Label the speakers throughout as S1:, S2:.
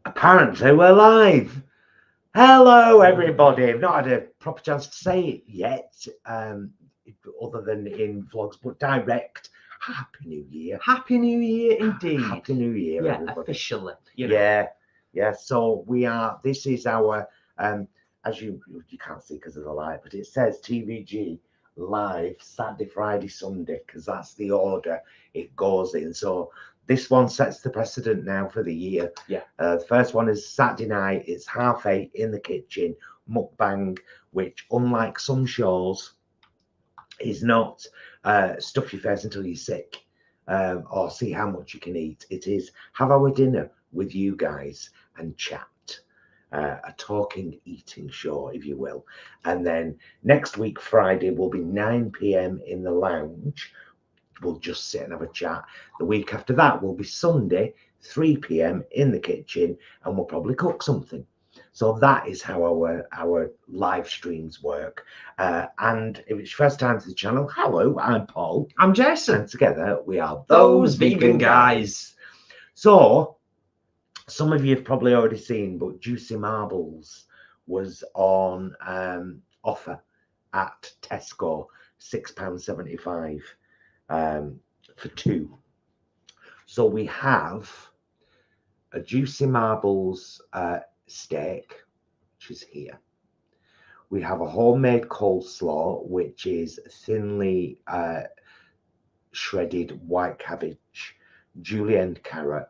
S1: Apparently we're live. Hello everybody. I've not had a proper chance to say it yet, other than in vlogs, but direct. Happy New Year.
S2: Happy New Year indeed.
S1: Happy New Year,
S2: yeah,
S1: everybody.
S2: Officially. You know.
S1: Yeah. So this is our, as you can't see because of the light, but it says TVG live Saturday, Friday, Sunday, because that's the order it goes in. So this one sets the precedent now for the year.
S2: Yeah.
S1: The first one is Saturday night. It's 8:30 in the kitchen. Mukbang, which unlike some shows, is not stuff your face until you're sick, or see how much you can eat. It is have our dinner with you guys and chat. A talking, eating show, if you will. And then next week, Friday, will be 9 p.m. in the lounge. We'll just sit and have a chat. The week after that will be Sunday, 3 p.m. in the kitchen, and we'll probably cook something. So that is how our live streams work. And if it's your first time to the channel, hello, I'm Paul.
S2: I'm Jason.
S1: And together we are
S2: Those vegan guys.
S1: So some of you have probably already seen, but Juicy Marbles was on offer at Tesco, £6.75 for two. So we have a Juicy Marbles steak, which is here. We have a homemade coleslaw, which is thinly shredded white cabbage, julienne carrot,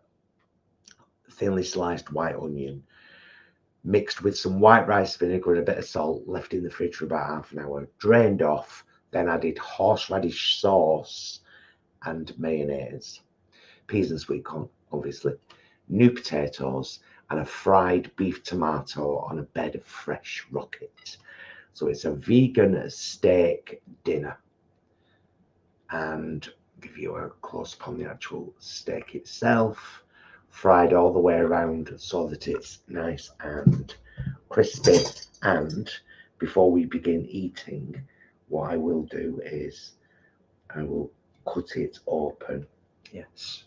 S1: thinly sliced white onion, mixed with some white rice vinegar and a bit of salt, left in the fridge for about half an hour, drained off, then added horseradish sauce and mayonnaise, peas and sweet corn, obviously, new potatoes, and a fried beef tomato on a bed of fresh rocket. So it's a vegan steak dinner. And I'll give you a close up on the actual steak itself, fried all the way around so that it's nice and crispy. And before we begin eating, what I will do is I will cut it open.
S2: Yes.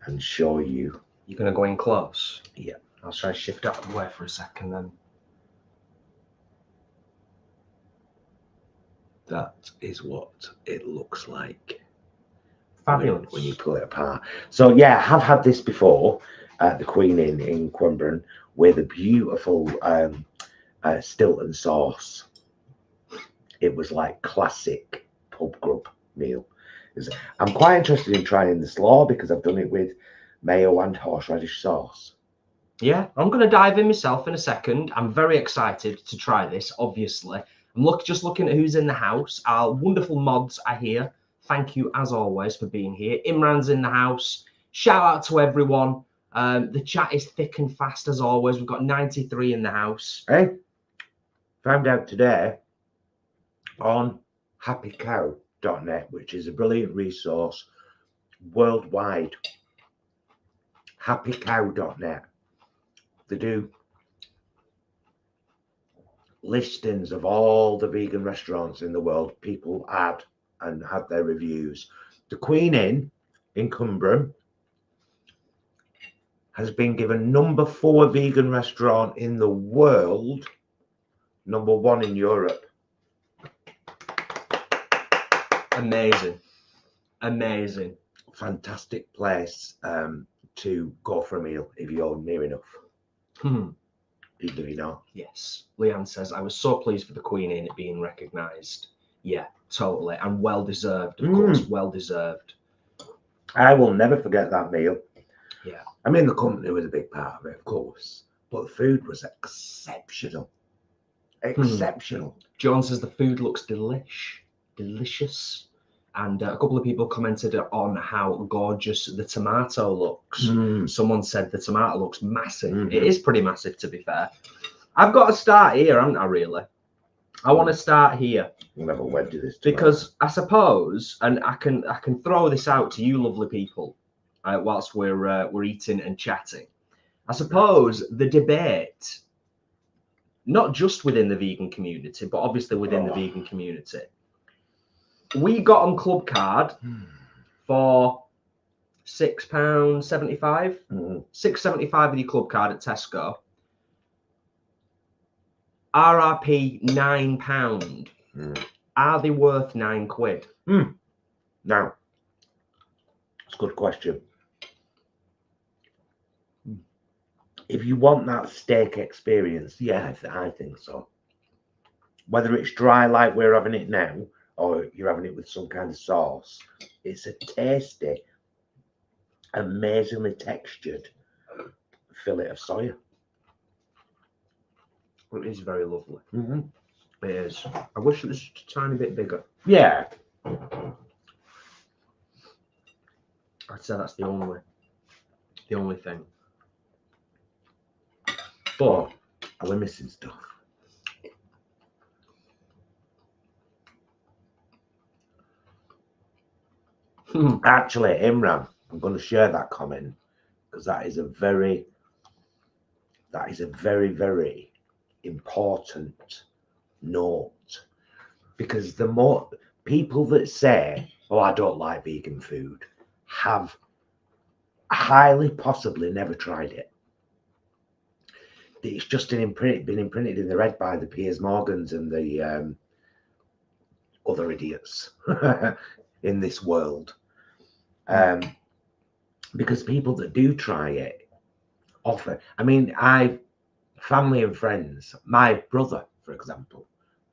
S1: And show you.
S2: You're going to go in close?
S1: Yeah.
S2: I'll try to shift out of the way for a second then.
S1: That is what it looks like.
S2: Fabulous.
S1: When you pull it apart. So yeah, I have had this before at the Queen Inn in Queanbeyan with a beautiful Stilton sauce. It was like classic pub grub meal. I'm quite interested in trying the slaw because I've done it with mayo and horseradish sauce.
S2: Yeah, I'm going to dive in myself in a second. I'm very excited to try this, obviously. I'm just looking at who's in the house. Our wonderful mods are here. Thank you, as always, for being here. Imran's in the house. Shout out to everyone. The chat is thick and fast, as always. We've got 93 in the house.
S1: Hey, found out today on happycow.net, which is a brilliant resource worldwide. Happycow.net. They do listings of all the vegan restaurants in the world. People add and have their reviews. The Queen Inn in Queanbeyan has been given number 4 vegan restaurant in the world, number 1 in Europe.
S2: Amazing. Amazing.
S1: Fantastic place to go for a meal if you're near enough. Even if you're not.
S2: Yes. Leanne says, I was so pleased for the Queen Inn being recognised. Yeah, totally. And well deserved, of course. Well deserved.
S1: I will never forget that meal.
S2: Yeah.
S1: I mean, the company was a big part of it, of course. But the food was exceptional. Exceptional.
S2: John says the food looks delicious. And a couple of people commented on how gorgeous the tomato looks. Someone said the tomato looks massive. It is pretty massive, to be fair. I've got to start here, haven't I, really? I want to start here.
S1: We'll have a wedge of this tomato.
S2: Because I suppose, and I can throw this out to you lovely people whilst we're eating and chatting. I suppose the debate, not just within the vegan community, but obviously within the vegan community, we got on Club Card for £6.75. £6.75 with your club card at Tesco. RRP £9. Are they worth £9?
S1: Now, it's a good question. If you want that steak experience, yeah, I think so. Whether it's dry like we're having it now, or you're having it with some kind of sauce, it's a tasty, amazingly textured fillet of soya.
S2: It is very lovely. It is. I wish it was just a tiny bit bigger.
S1: Yeah.
S2: I'd say that's the only thing. But
S1: are we missing stuff? Actually, Imran, I'm going to share that comment because that is a very, very important note. Because the more people that say, "Oh, I don't like vegan food," have highly possibly never tried it. It's just been imprinted in their head by the Piers Morgans and the other idiots in this world. Because people that do try it often, I mean, family and friends, my brother, for example,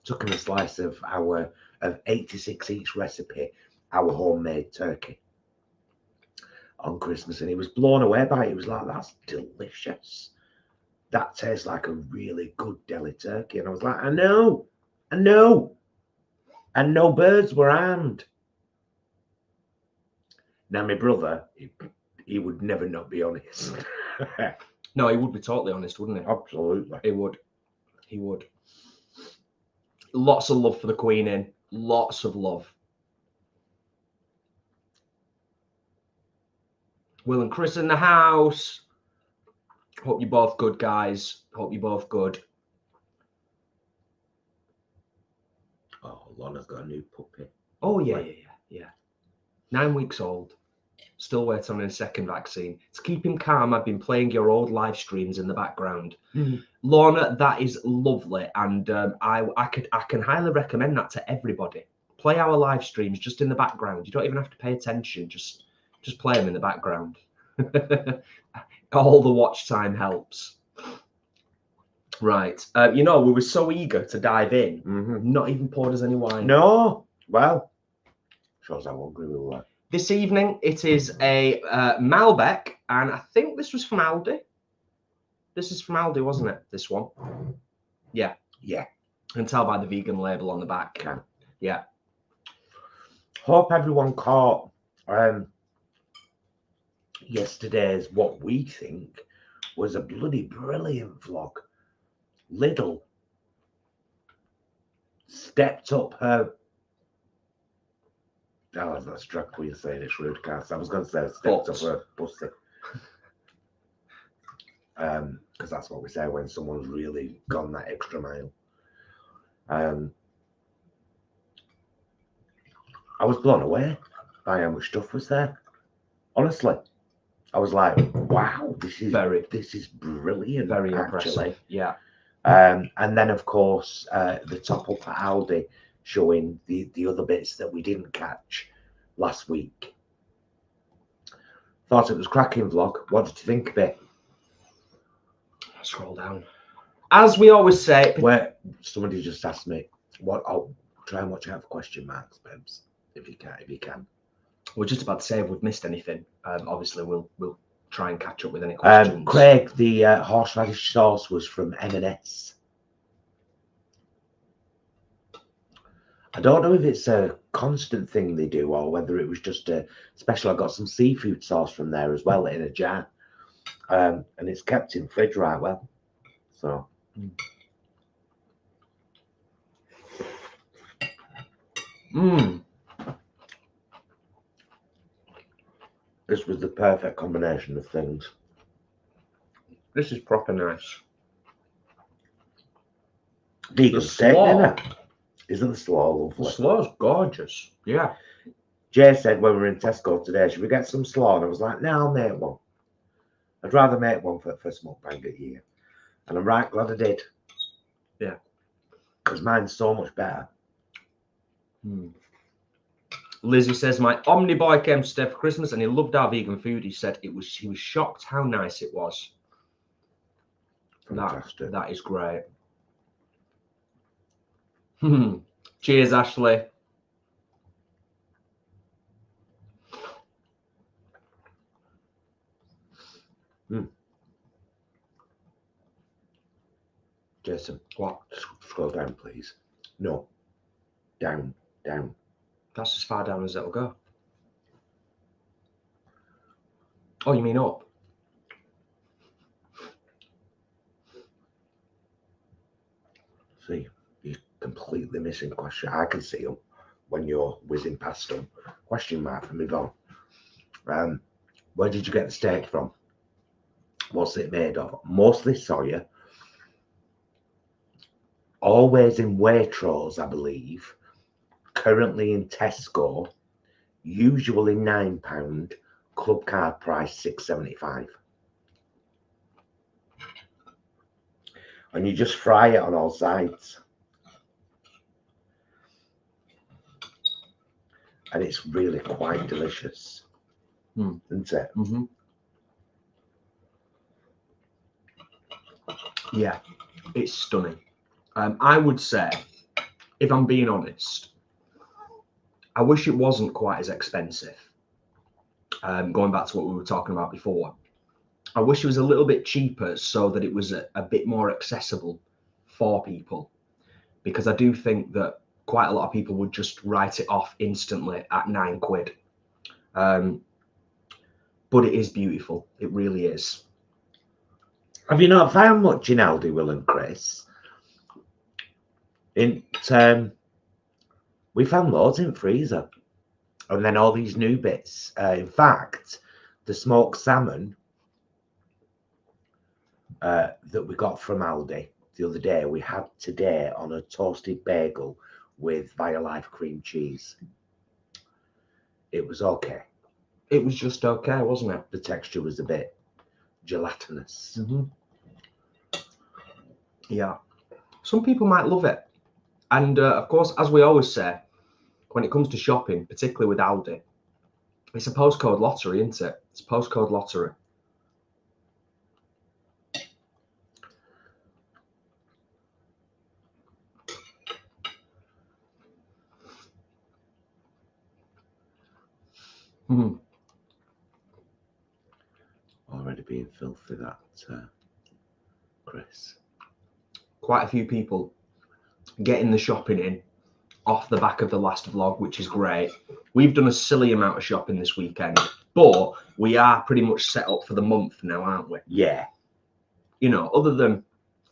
S1: took him a slice of 86 each recipe, our homemade turkey on Christmas, and he was blown away by it. He was like, "That's delicious. That tastes like a really good deli turkey." And I was like, I know. And no birds were harmed. Now, my brother, he would never not be honest.
S2: No, he would be totally honest, wouldn't he?
S1: Absolutely.
S2: He would. Lots of love for the Queen in. Lots of love. Will and Chris in the house. Hope you're both good, guys. Hope you're both good.
S1: Oh, Lana's got a new puppy.
S2: Oh, yeah. 9 weeks old. Still waiting on a second vaccine. To keep him calm, I've been playing your old live streams in the background. Lorna, that is lovely, and I can highly recommend that to everybody. Play our live streams just in the background. You don't even have to pay attention. Just play them in the background. All the watch time helps. Right. We were so eager to dive in. Not even poured us any wine.
S1: No. Well, shows how hungry we were.
S2: This evening, it is a Malbec, and I think this was from Aldi. This is from Aldi, wasn't it? This one. Yeah.
S1: Yeah.
S2: You can tell by the vegan label on the back.
S1: Can.
S2: Yeah.
S1: Hope everyone caught yesterday's what we think was a bloody brilliant vlog. Lidl stepped up her. Oh, that's drag queen saying it's rude cast. I was going to say stepped up her pussy. Because that's what we say when someone's really gone that extra mile. I was blown away by how much stuff was there. Honestly, I was like, "Wow, this is brilliant."
S2: Very impressive. Yeah.
S1: And then, of course, the top up at Aldi showing the other bits that we didn't catch last week. Thought it was a cracking vlog. What did you think of it?
S2: Scroll down. As we always say,
S1: where somebody just asked me, "What?" I'll try and watch out for question marks, Bebs, if you can.
S2: We're just about to say if we've missed anything. Obviously, we'll try and catch up with any questions.
S1: Craig, the horseradish sauce was from M&S. I don't know if it's a constant thing they do or whether it was just a special. I got some seafood sauce from there as well in a jar, and it's kept in fridge right well. So. This was the perfect combination of things.
S2: This is proper nice.
S1: Vegan steak dinner. Isn't the slaw lovely?
S2: The slaw's gorgeous. Yeah.
S1: Jay said when we were in Tesco today, should we get some slaw? And I was like, no, I'll make one. I'd rather make one for MUKBANG at year. And I'm right glad I did.
S2: Yeah.
S1: Because mine's so much better.
S2: Lizzie says, my Omni boy came to stay for Christmas and he loved our vegan food. He said he was shocked how nice it was.
S1: Fantastic.
S2: That is great. Cheers, Ashley.
S1: Jason,
S2: What?
S1: Scroll down, please. No. Down.
S2: That's as far down as it'll go. Oh, you mean up?
S1: See, you're completely missing question. I can see them when you're whizzing past them. Question mark and move on. Where did you get the steak from? What's it made of? Mostly soya. Always in Waitrose, I believe. Currently in Tesco. Usually £9. Club card price £6.75. And you just fry it on all sides. And it's really quite delicious. Isn't it?
S2: Yeah, it's stunning. I would say, if I'm being honest, I wish it wasn't quite as expensive. Going back to what we were talking about before, I wish it was a little bit cheaper so that it was a bit more accessible for people, because I do think that quite a lot of people would just write it off instantly at £9. But it is beautiful. It really is.
S1: Have you not found much in Aldi, Will and Chris? We found loads in freezer, and then all these new bits. In fact, the smoked salmon that we got from Aldi the other day, we had today on a toasted bagel with Violife cream cheese. It was okay.
S2: It was just okay, wasn't it?
S1: The texture was a bit gelatinous.
S2: Yeah. Some people might love it. And of course, as we always say, when it comes to shopping, particularly with Aldi, it's a postcode lottery, isn't it? It's a postcode lottery.
S1: Already being filthy, that, Chris.
S2: Quite a few people getting the shopping in off the back of the last vlog, which is great. We've done a silly amount of shopping this weekend, but we are pretty much set up for the month now, aren't we?
S1: Yeah.
S2: You know, other than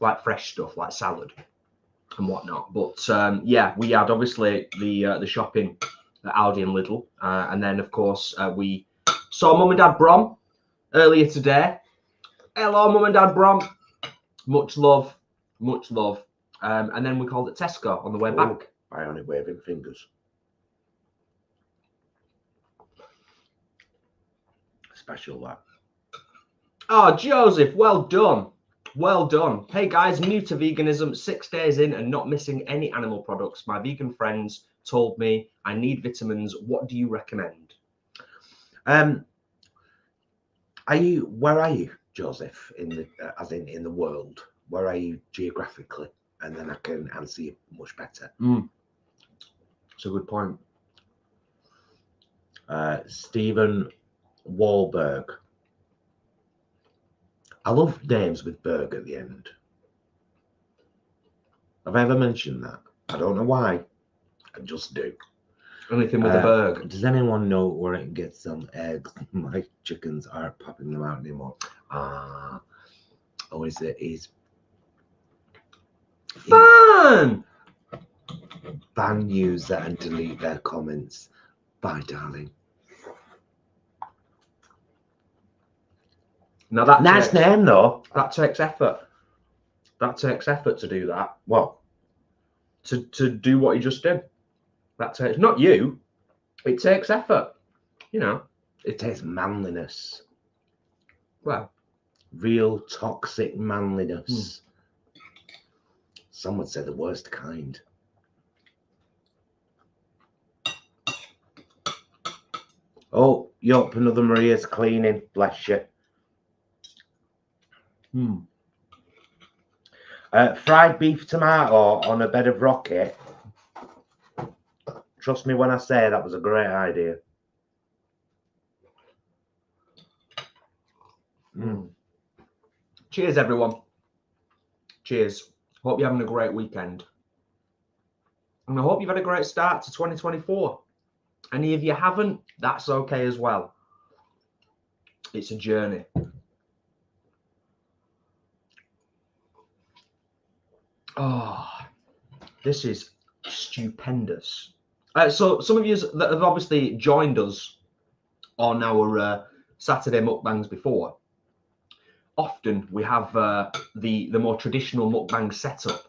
S2: like fresh stuff like salad and whatnot. But yeah, we had obviously the shopping at Aldi and Lidl, and then of course we saw Mum and Dad Brom earlier today. Hello, Mum and Dad Brom. Much love, much love. And then we called it Tesco on the way back.
S1: Bionic waving fingers. Special that.
S2: Oh, Joseph, well done. Well done. Hey guys, new to veganism, 6 days in and not missing any animal products. My vegan friends told me I need vitamins. What do you recommend?
S1: Where are you, Joseph, in the as in the world? Where are you geographically? And then I can answer you much better.
S2: It's a good point.
S1: Stephen Wahlberg. I love names with berg at the end. Have I ever mentioned that? I don't know why. I just do.
S2: Anything with a berg.
S1: Does anyone know where I can get some eggs? My chickens aren't popping them out anymore. Or is it?
S2: Fun!
S1: Ban user and delete their comments. Bye, darling.
S2: Now that
S1: nice name though.
S2: That takes effort. That takes effort to do that.
S1: What?
S2: To do what you just did. That takes not you. It takes effort, you know.
S1: It takes manliness.
S2: Well,
S1: Real toxic manliness. Some would say the worst kind. Oh, yup, another Maria's cleaning. Bless you. Fried beef tomato on a bed of rocket. Trust me when I say that was a great idea.
S2: Cheers, everyone. Cheers. Hope you're having a great weekend. And I hope you've had a great start to 2024. And if you haven't, that's okay as well. It's a journey. Oh, this is stupendous. So some of you that have obviously joined us on our Saturday mukbangs before, often we have the more traditional mukbang setup,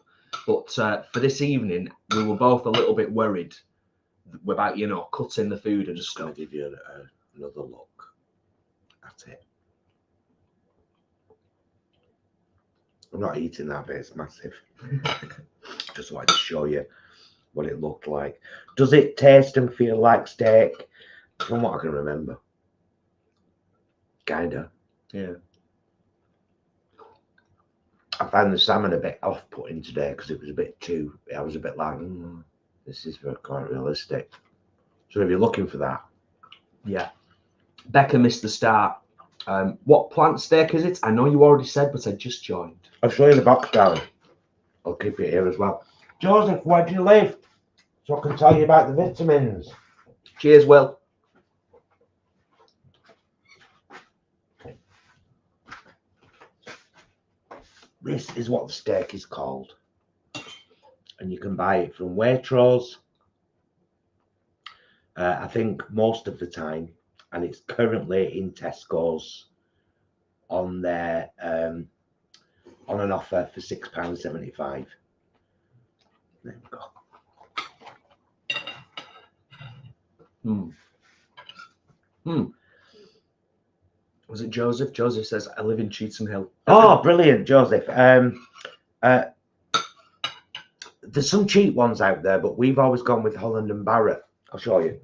S2: but for this evening we were both a little bit worried about, you know, cutting the food and
S1: just going to give you another look at it. I'm not eating that bit, it's massive. Just wanted to show you what it looked like. Does it taste and feel like steak? From what I can remember. Kinda.
S2: Yeah.
S1: I found the salmon a bit off-putting today because it was a bit too, I was a bit like, this is quite realistic. So if you're looking for that.
S2: Yeah. Becca missed the start. What plant steak is it? I know you already said, but I just joined.
S1: I'll show you the box, darling. I'll keep it here as well. Joseph, where do you live? So I can tell you about the vitamins.
S2: Cheers, Will.
S1: This is what the steak is called. And you can buy it from Waitrose. I think most of the time. And it's currently in Tesco's on their on an offer for £6.75. There we go.
S2: Was it Joseph? Joseph says, I live in Cheetham Hill.
S1: Oh, brilliant, Joseph. There's some cheap ones out there, but we've always gone with Holland and Barrett. I'll show you.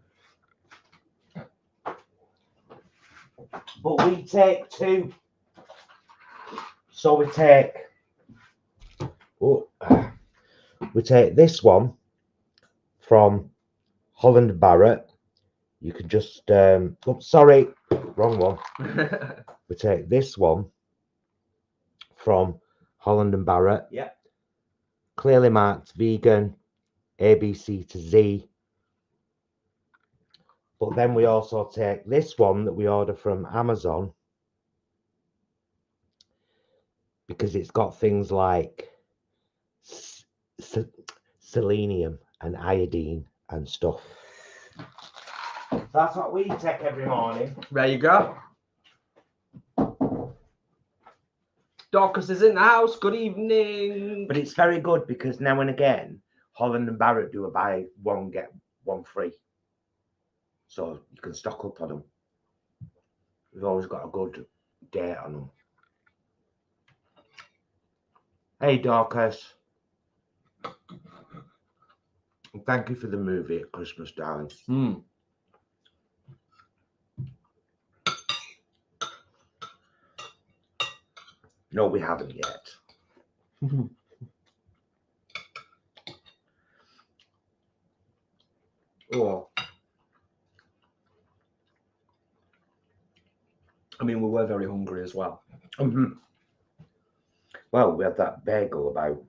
S1: But we take two. So we take this one from Holland Barrett. You can just sorry, wrong one. We take this one from Holland and Barrett.
S2: Yeah.
S1: Clearly marked vegan, ABC to Z. But then we also take this one that we order from Amazon because it's got things like selenium and iodine and stuff. That's what we take every morning.
S2: There you go. Dorcas is in the house. Good evening.
S1: But it's very good because now and again, Holland and Barrett do a buy one, get one free. So you can stock up on them. We've always got a good date on them. Hey, Dorcas. And thank you for the movie at Christmas, darling. No, we haven't yet.
S2: Oh. I mean, we were very hungry as well.
S1: Well, we had that bagel about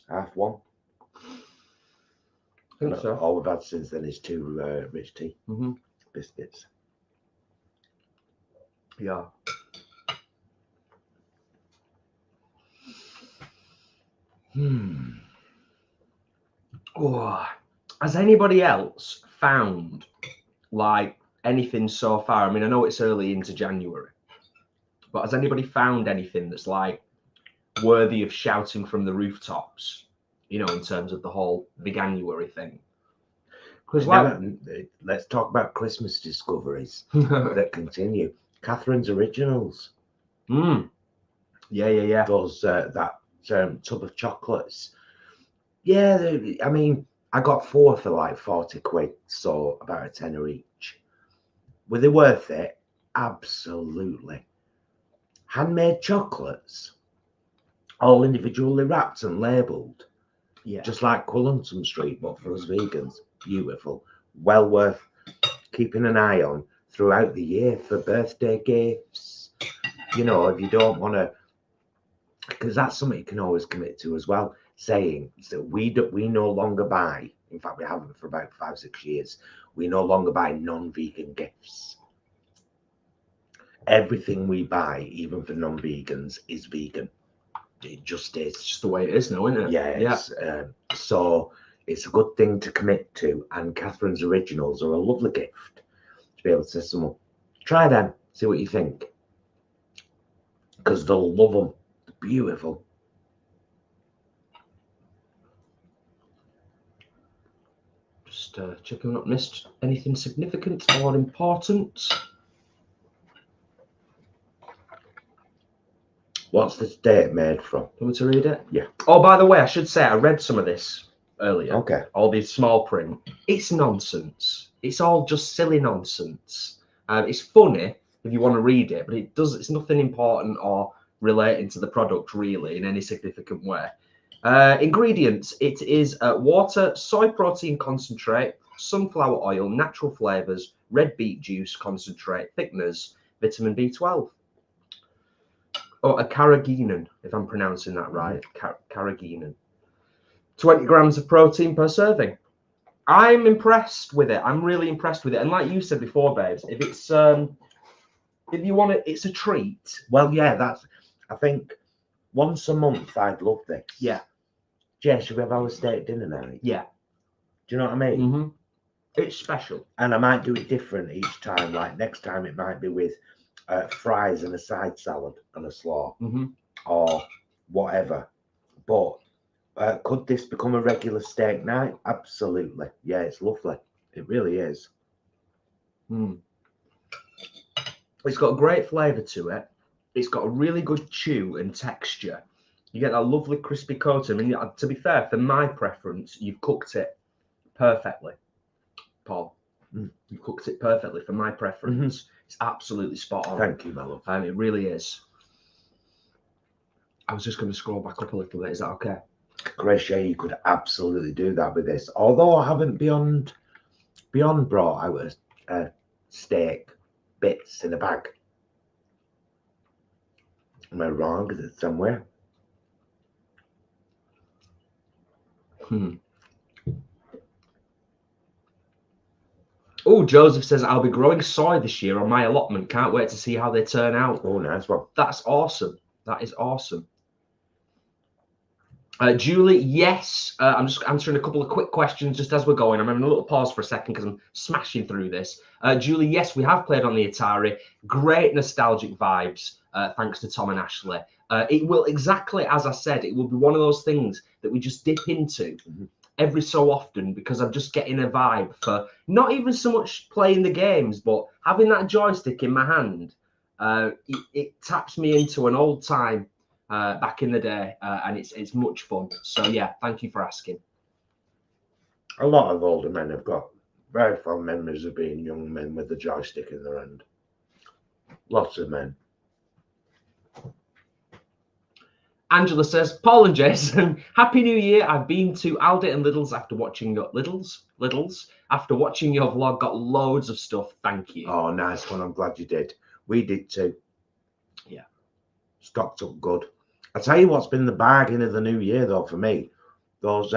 S1: 1:30.
S2: I think so.
S1: All we've had since then is 2 rich tea biscuits.
S2: Yeah. Oh, has anybody else found like anything so far? I mean, I know it's early into January, but has anybody found anything that's like worthy of shouting from the rooftops, you know, in terms of the whole Veganuary thing? Because
S1: let's talk about Christmas discoveries that continue. Catherine's Originals.
S2: Yeah.
S1: Those that tub of chocolates. Yeah, I mean, I got 4 for like 40 quid, so about a tenner each. Were they worth it? Absolutely. Handmade chocolates, all individually wrapped and labelled.
S2: Yeah.
S1: Just like Quillenton Street, but for us vegans. Beautiful. Well worth keeping an eye on throughout the year for birthday gifts. You know, if you don't want to, because that's something you can always commit to as well. Saying that we no longer buy. In fact, we haven't for about 5-6 years. We no longer buy non-vegan gifts. Everything we buy, even for non-vegans, is vegan. It just is.
S2: It's just the way it is now, isn't it?
S1: Yeah. So it's a good thing to commit to. And Catherine's Originals are a lovely gift to be able to say to someone, try them, see what you think. Because they'll love them. They're beautiful.
S2: Just checking I've not missed anything significant or important.
S1: What's this date made from?
S2: Want me to read it?
S1: Yeah.
S2: Oh, by the way, I should say I read some of this earlier.
S1: Okay.
S2: All these small print. It's nonsense. It's all just silly nonsense. It's funny if you want to read it, but it's nothing important or relating to the product really in any significant way. Ingredients: it is water, soy protein concentrate, sunflower oil, natural flavors, red beet juice concentrate, thickeners, vitamin B12. Or a carrageenan, if I'm pronouncing that right. Carrageenan. 20 grams of protein per serving. I'm impressed with it. I'm really impressed with it. And like you said before, babes, if it's if you want it, it's a treat.
S1: Well, yeah, I think once a month I'd love this.
S2: Yeah.
S1: Jay, should we have our steak dinner night?
S2: Yeah.
S1: Do you know what I mean?
S2: It's special.
S1: And I might do it different each time. Like next time it might be with fries and a side salad and a slaw or whatever. But could this become a regular steak night? Absolutely. Yeah, it's lovely. It really is.
S2: It's got a great flavour to it. It's got a really good chew and texture. You get that lovely crispy coating. I mean, to be fair, for my preference, you've cooked it perfectly, Paul. You've cooked it perfectly for my preference. It's absolutely spot on.
S1: Thank you, my love.
S2: It really is. I was just going to scroll back up a little bit. Is that okay?
S1: Grace, yeah, you could absolutely do that with this. Although I haven't Beyond brought out a steak bits in a bag. Am I wrong? Is it somewhere?
S2: Oh, Joseph says, I'll be growing soy this year on my allotment. Can't wait to see how they turn out.
S1: Oh, nice one.
S2: That's awesome. That is awesome. Julie, yes. I'm just answering a couple of quick questions just as we're going. I'm having a little pause for a second because I'm smashing through this. Julie, yes, we have played on the Atari. Great nostalgic vibes, thanks to Tom and Ashley. It will, exactly as I said, it will be one of those things that we just dip into every so often because I'm just getting a vibe for not even so much playing the games, but having that joystick in my hand. It taps me into an old time back in the day, and it's much fun. So yeah, thank you for asking.
S1: A lot of older men have got very fond memories of being young men with a joystick in their hand. Lots of men.
S2: Angela says, Paul and Jason, Happy New Year. I've been to Aldi and Lidl's after watching your after watching your vlog. Got loads of stuff. Thank you.
S1: Oh, nice one. I'm glad you did. We did too.
S2: Yeah.
S1: Stocked up good. I'll tell you what's been the bargain of the new year though for me. Those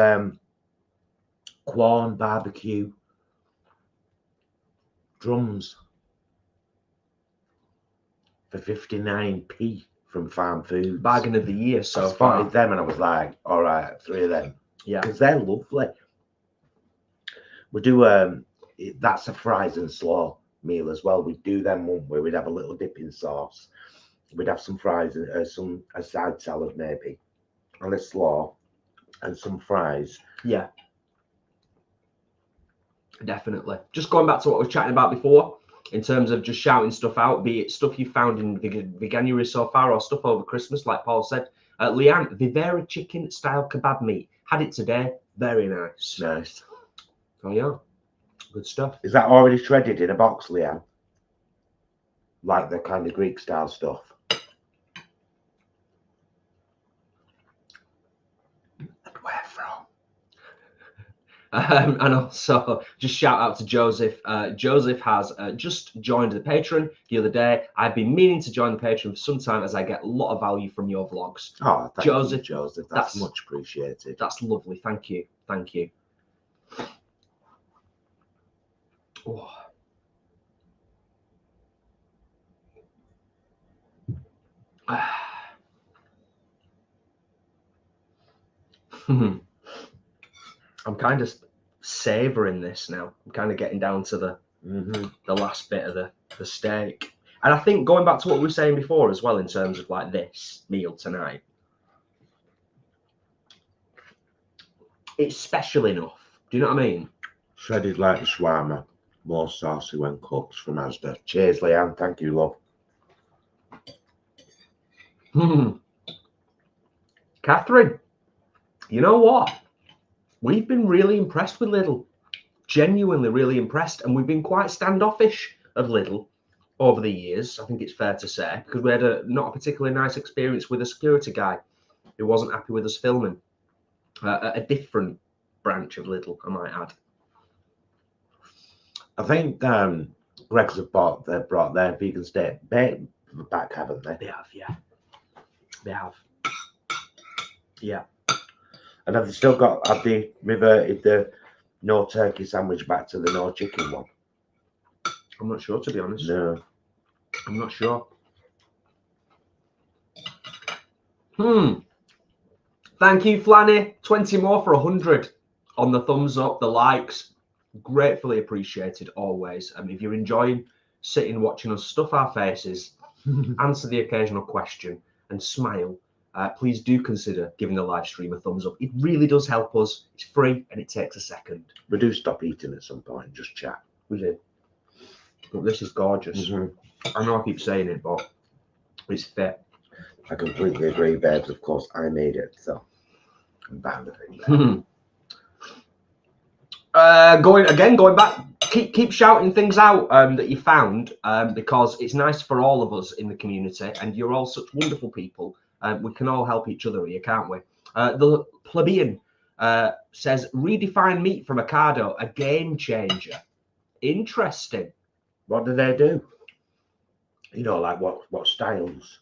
S1: Quorn barbecue drums for 59p from Farm Foods.
S2: Bargain of the year. So
S1: I spotted them and I was like, all right, 3 of them.
S2: Yeah.
S1: Because they're lovely. We do that's a fries and slaw meal as well. We do them one where we'd have a little dipping sauce. We'd have some fries and a side salad maybe, and a slaw and some fries.
S2: Yeah. Definitely. Just going back to what we were chatting about before, in terms of just shouting stuff out, be it stuff you found in Veganuary so far or stuff over Christmas, like Paul said. Leanne, Vivera chicken style kebab meat. Had it today. Very nice.
S1: Nice.
S2: Oh, yeah. Good stuff.
S1: Is that already shredded in a box, Leanne? Like the kind of Greek style stuff? And where from?
S2: And also, just shout out to Joseph. Joseph has just joined the Patreon the other day. I've been meaning to join the Patreon for some time as I get a lot of value from your vlogs.
S1: Oh, thank you, Joseph. That's much appreciated.
S2: That's lovely. Thank you. Thank you. Oh. I'm kind of savouring this now. I'm kind of getting down to the last bit of the steak. And I think going back to what we were saying before as well, in terms of like this meal tonight, it's special enough. Do you know what I mean?
S1: Shredded like the shawarma. More saucy when cooked from Asda. Cheers, Leanne. Thank you, love.
S2: Catherine, you know what? We've been really impressed with Lidl. Genuinely really impressed. And we've been quite standoffish of Lidl over the years, I think it's fair to say, because we had not a particularly nice experience with a security guy who wasn't happy with us filming. A different branch of Lidl, I might add.
S1: I think Greggs have brought their vegan steak back, haven't they?
S2: They have, yeah. They have. Yeah.
S1: And have they still have they reverted the no turkey sandwich back to the no chicken one?
S2: I'm not sure, to be honest.
S1: No.
S2: I'm not sure. Thank you, Flanny. 20 more for 100 on the thumbs up, the likes. Gratefully appreciated always. I mean, if you're enjoying sitting watching us stuff our faces, answer the occasional question and smile, please do consider giving the live stream a thumbs up. It really does help us. It's free and it takes a second.
S1: We do stop eating at some point and just chat.
S2: We do. But this is gorgeous. I know I keep saying it, but it's fit.
S1: I completely agree, babes. Of course, I made it, so I'm bound to think that.
S2: Going back, keep shouting things out that you found, because it's nice for all of us in the community, and you're all such wonderful people. We can all help each other here, can't we? The plebeian says, redefine meat from Ocado, a game changer. Interesting.
S1: What do they do? You know, like what styles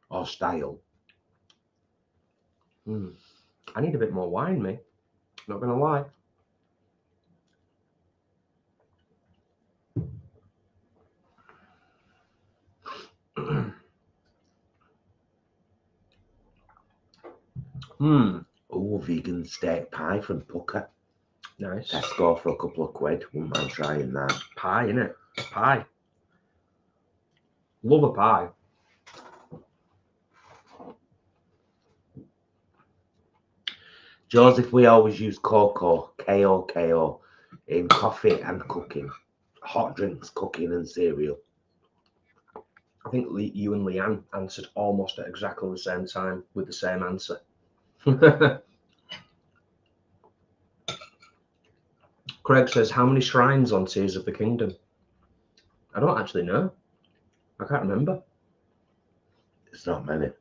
S1: or style?
S2: I need a bit more wine, me. Not gonna lie.
S1: Oh, vegan steak pie from Pucker.
S2: Nice.
S1: Tesco for a couple of quid. Wouldn't mind trying that.
S2: Pie, innit? Pie. Love a pie.
S1: Joseph, we always use cocoa, K-O-K-O, in coffee and cooking. Hot drinks, cooking and cereal.
S2: I think you and Leanne answered almost at exactly the same time with the same answer. Craig says, how many shrines on Tears of the Kingdom? I don't actually know. I can't remember.
S1: It's not many.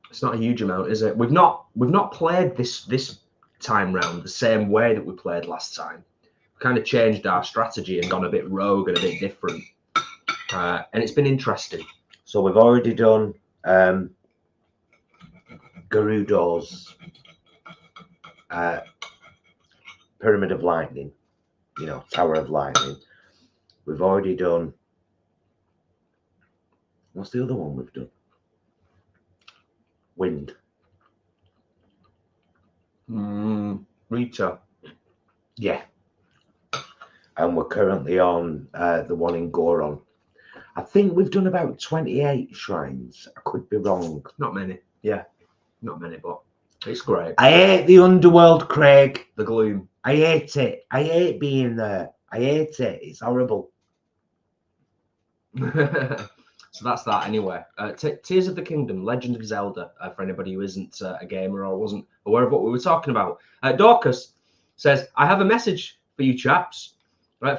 S2: It's not a huge amount, is it? We've not played this time round the same way that we played last time. We kind of changed our strategy and gone a bit rogue and a bit different. And it's been interesting.
S1: So we've already done Gerudo's Pyramid of Lightning, you know, Tower of Lightning. We've already done, what's the other one we've done? Wind.
S2: Rita.
S1: Yeah. And we're currently on the one in Goron. I think we've done about 28 shrines. I could be wrong.
S2: Not many. Yeah. Not many, but it's great.
S1: I hate the underworld, Craig.
S2: The gloom.
S1: I hate it. I hate being there. I hate it. It's horrible.
S2: So that's that anyway. Tears of the Kingdom, Legend of Zelda, for anybody who isn't a gamer or wasn't aware of what we were talking about. Dorcas says, I have a message for you chaps.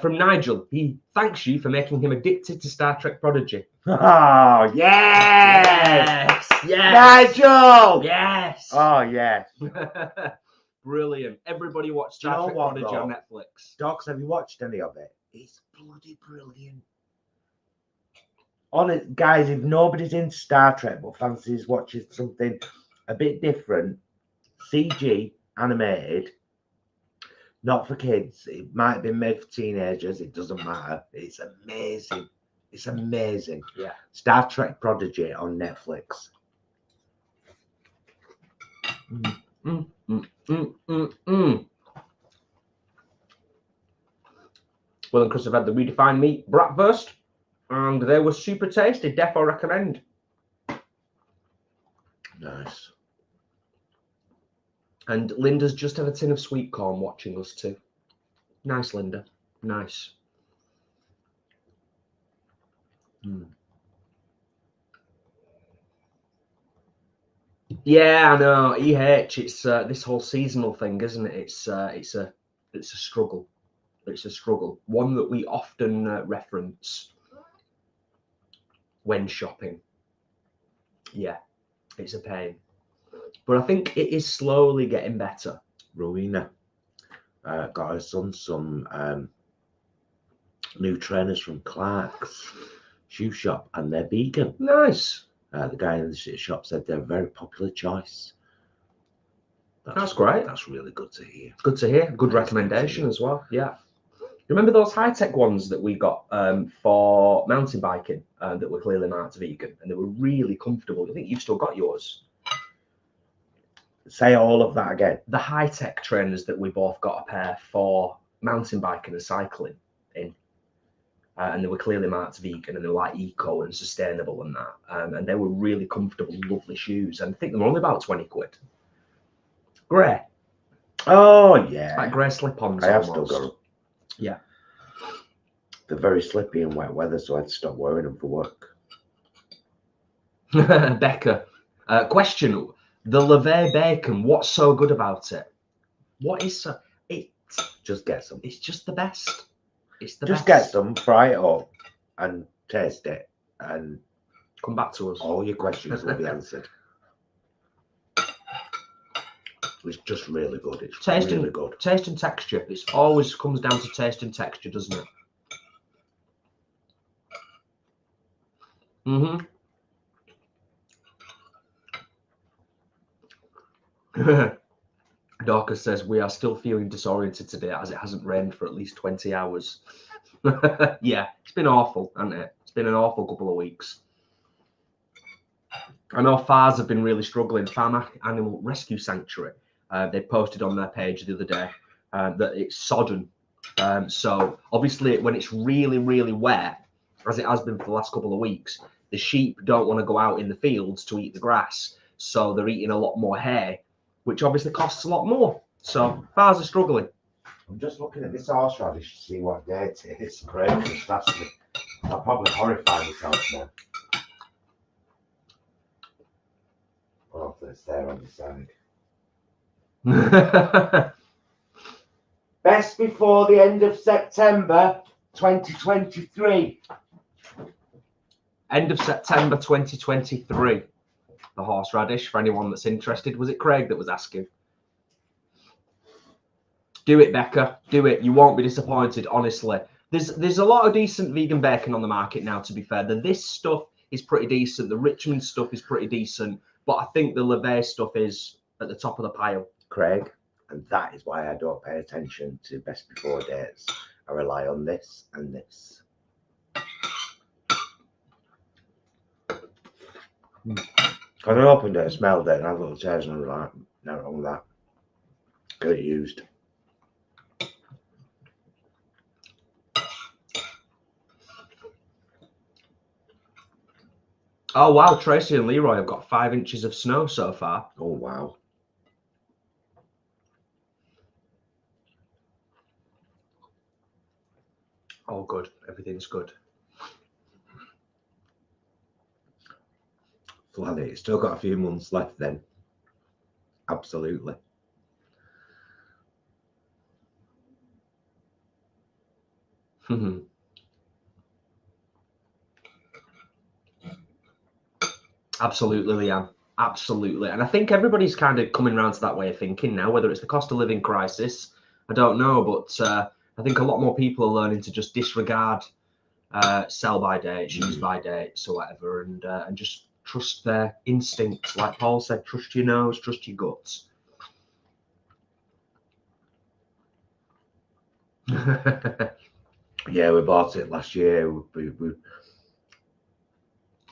S2: From Nigel. He thanks you for making him addicted to Star Trek Prodigy.
S1: Oh, yes!
S2: Yes!
S1: Nigel!
S2: Yes!
S1: Oh, yes.
S2: Brilliant. Everybody watch Star Trek Prodigy on Netflix.
S1: Docs, have you watched any of it? It's bloody brilliant. Honest, guys, if nobody's in Star Trek but fancies watching something a bit different, CG, animated, not for kids, it might have been made for teenagers, it doesn't matter. It's amazing. It's amazing.
S2: Yeah.
S1: Star Trek Prodigy on Netflix.
S2: Will and Chris have had the redefined meat bratwurst, and they were super tasty. Defo recommend.
S1: Nice.
S2: And Linda's just had a tin of sweet corn watching us too. Nice, Linda. Nice. Yeah, I know. EH, it's this whole seasonal thing, isn't it? It's a struggle. It's a struggle. One that we often reference when shopping. Yeah, it's a pain. But I think it is slowly getting better.
S1: Rowena got her son some new trainers from Clark's shoe shop, and they're vegan.
S2: Nice.
S1: The guy in the shop said they're a very popular choice.
S2: That's great.
S1: That's really good to hear.
S2: Good to hear. Good recommendation as well. Yeah. Remember those high-tech ones that we got for mountain biking that were clearly marked vegan, and they were really comfortable? I think you've still got yours.
S1: Say all of that again.
S2: The high-tech trainers that we both got a pair for mountain biking and cycling in. And they were clearly marked vegan, and they were like eco and sustainable and that. And they were really comfortable, lovely shoes. And I think they were only about 20 quid. Grey.
S1: Oh, yeah.
S2: It's like grey slip-ons.
S1: I have still got them.
S2: Yeah.
S1: They're very slippy in wet weather, so I'd stop wearing them for work.
S2: Becca. Question. The Levay bacon, what's so good about it? What is so...
S1: Just get some.
S2: It's just the best. It's the
S1: just
S2: best.
S1: Get some, fry it up, and taste it, and
S2: come back to us.
S1: All your questions will be answered. It's just really good. It's really good.
S2: Taste and texture. It always comes down to taste and texture, doesn't it? Dorcas says, we are still feeling disoriented today as it hasn't rained for at least 20 hours. Yeah, it's been awful, hasn't it? It's been an awful couple of weeks. I know FARS have been really struggling. Farm Animal Rescue Sanctuary, they posted on their page the other day that it's sodden. So obviously when it's really, really wet, as it has been for the last couple of weeks, the sheep don't want to go out in the fields to eat the grass. So they're eating a lot more hay, which obviously costs a lot more. So FARS are struggling.
S1: I'm just looking at this horseradish to see what date it is. Great, I'll probably horrify myself now. Oh, it's there on the side. Best before the end of September 2023.
S2: End of September 2023. The horseradish, for anyone that's interested. Was it Craig that was asking? Do it, Becca. Do it. You won't be disappointed, honestly. There's a lot of decent vegan bacon on the market now, to be fair. This stuff is pretty decent. The Richmond stuff is pretty decent. But I think the Levay stuff is at the top of the pile.
S1: Craig, and that is why I don't pay attention to best before dates. I rely on this and this. Because I opened it, smelled it, and I had a little taste, and I was like, no wrong with that. Get it used.
S2: Oh, wow. Tracy and Leroy have got 5 inches of snow so far.
S1: Oh, wow.
S2: all good. Everything's good.
S1: Bloody, it's still got a few months left then. Absolutely.
S2: Absolutely, Leanne. Absolutely. And I think everybody's kind of coming around to that way of thinking now, whether it's the cost of living crisis, I don't know, but I think a lot more people are learning to just disregard sell by dates, use by dates or whatever, and just trust their instincts. Like Paul said, trust your nose, trust your guts.
S1: Yeah, we bought it last year.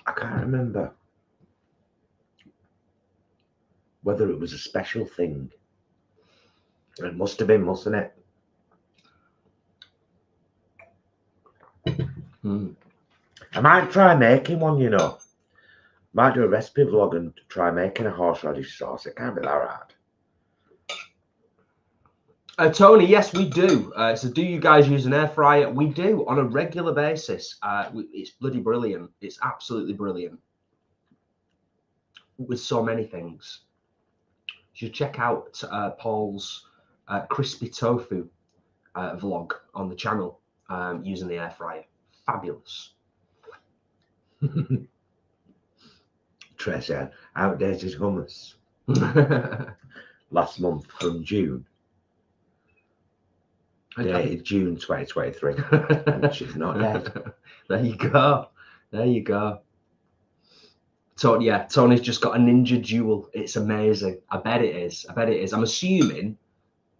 S1: I can't remember whether it was a special thing. It must have been, mustn't it? I might try making one, you know. Might do a recipe vlog and try making a horseradish sauce. It can't be that hard.
S2: Tony, yes, we do. So do you guys use an air fryer? We do on a regular basis. It's bloody brilliant. It's absolutely brilliant. With so many things. You should check out Paul's crispy tofu vlog on the channel using the air fryer. Fabulous.
S1: Tracy had outdated hummus last month from June. Dated June 2023. And she's not dead.
S2: There you go. There you go. So yeah, Tony's just got a Ninja Duel. It's amazing. I bet it is. I bet it is. I'm assuming,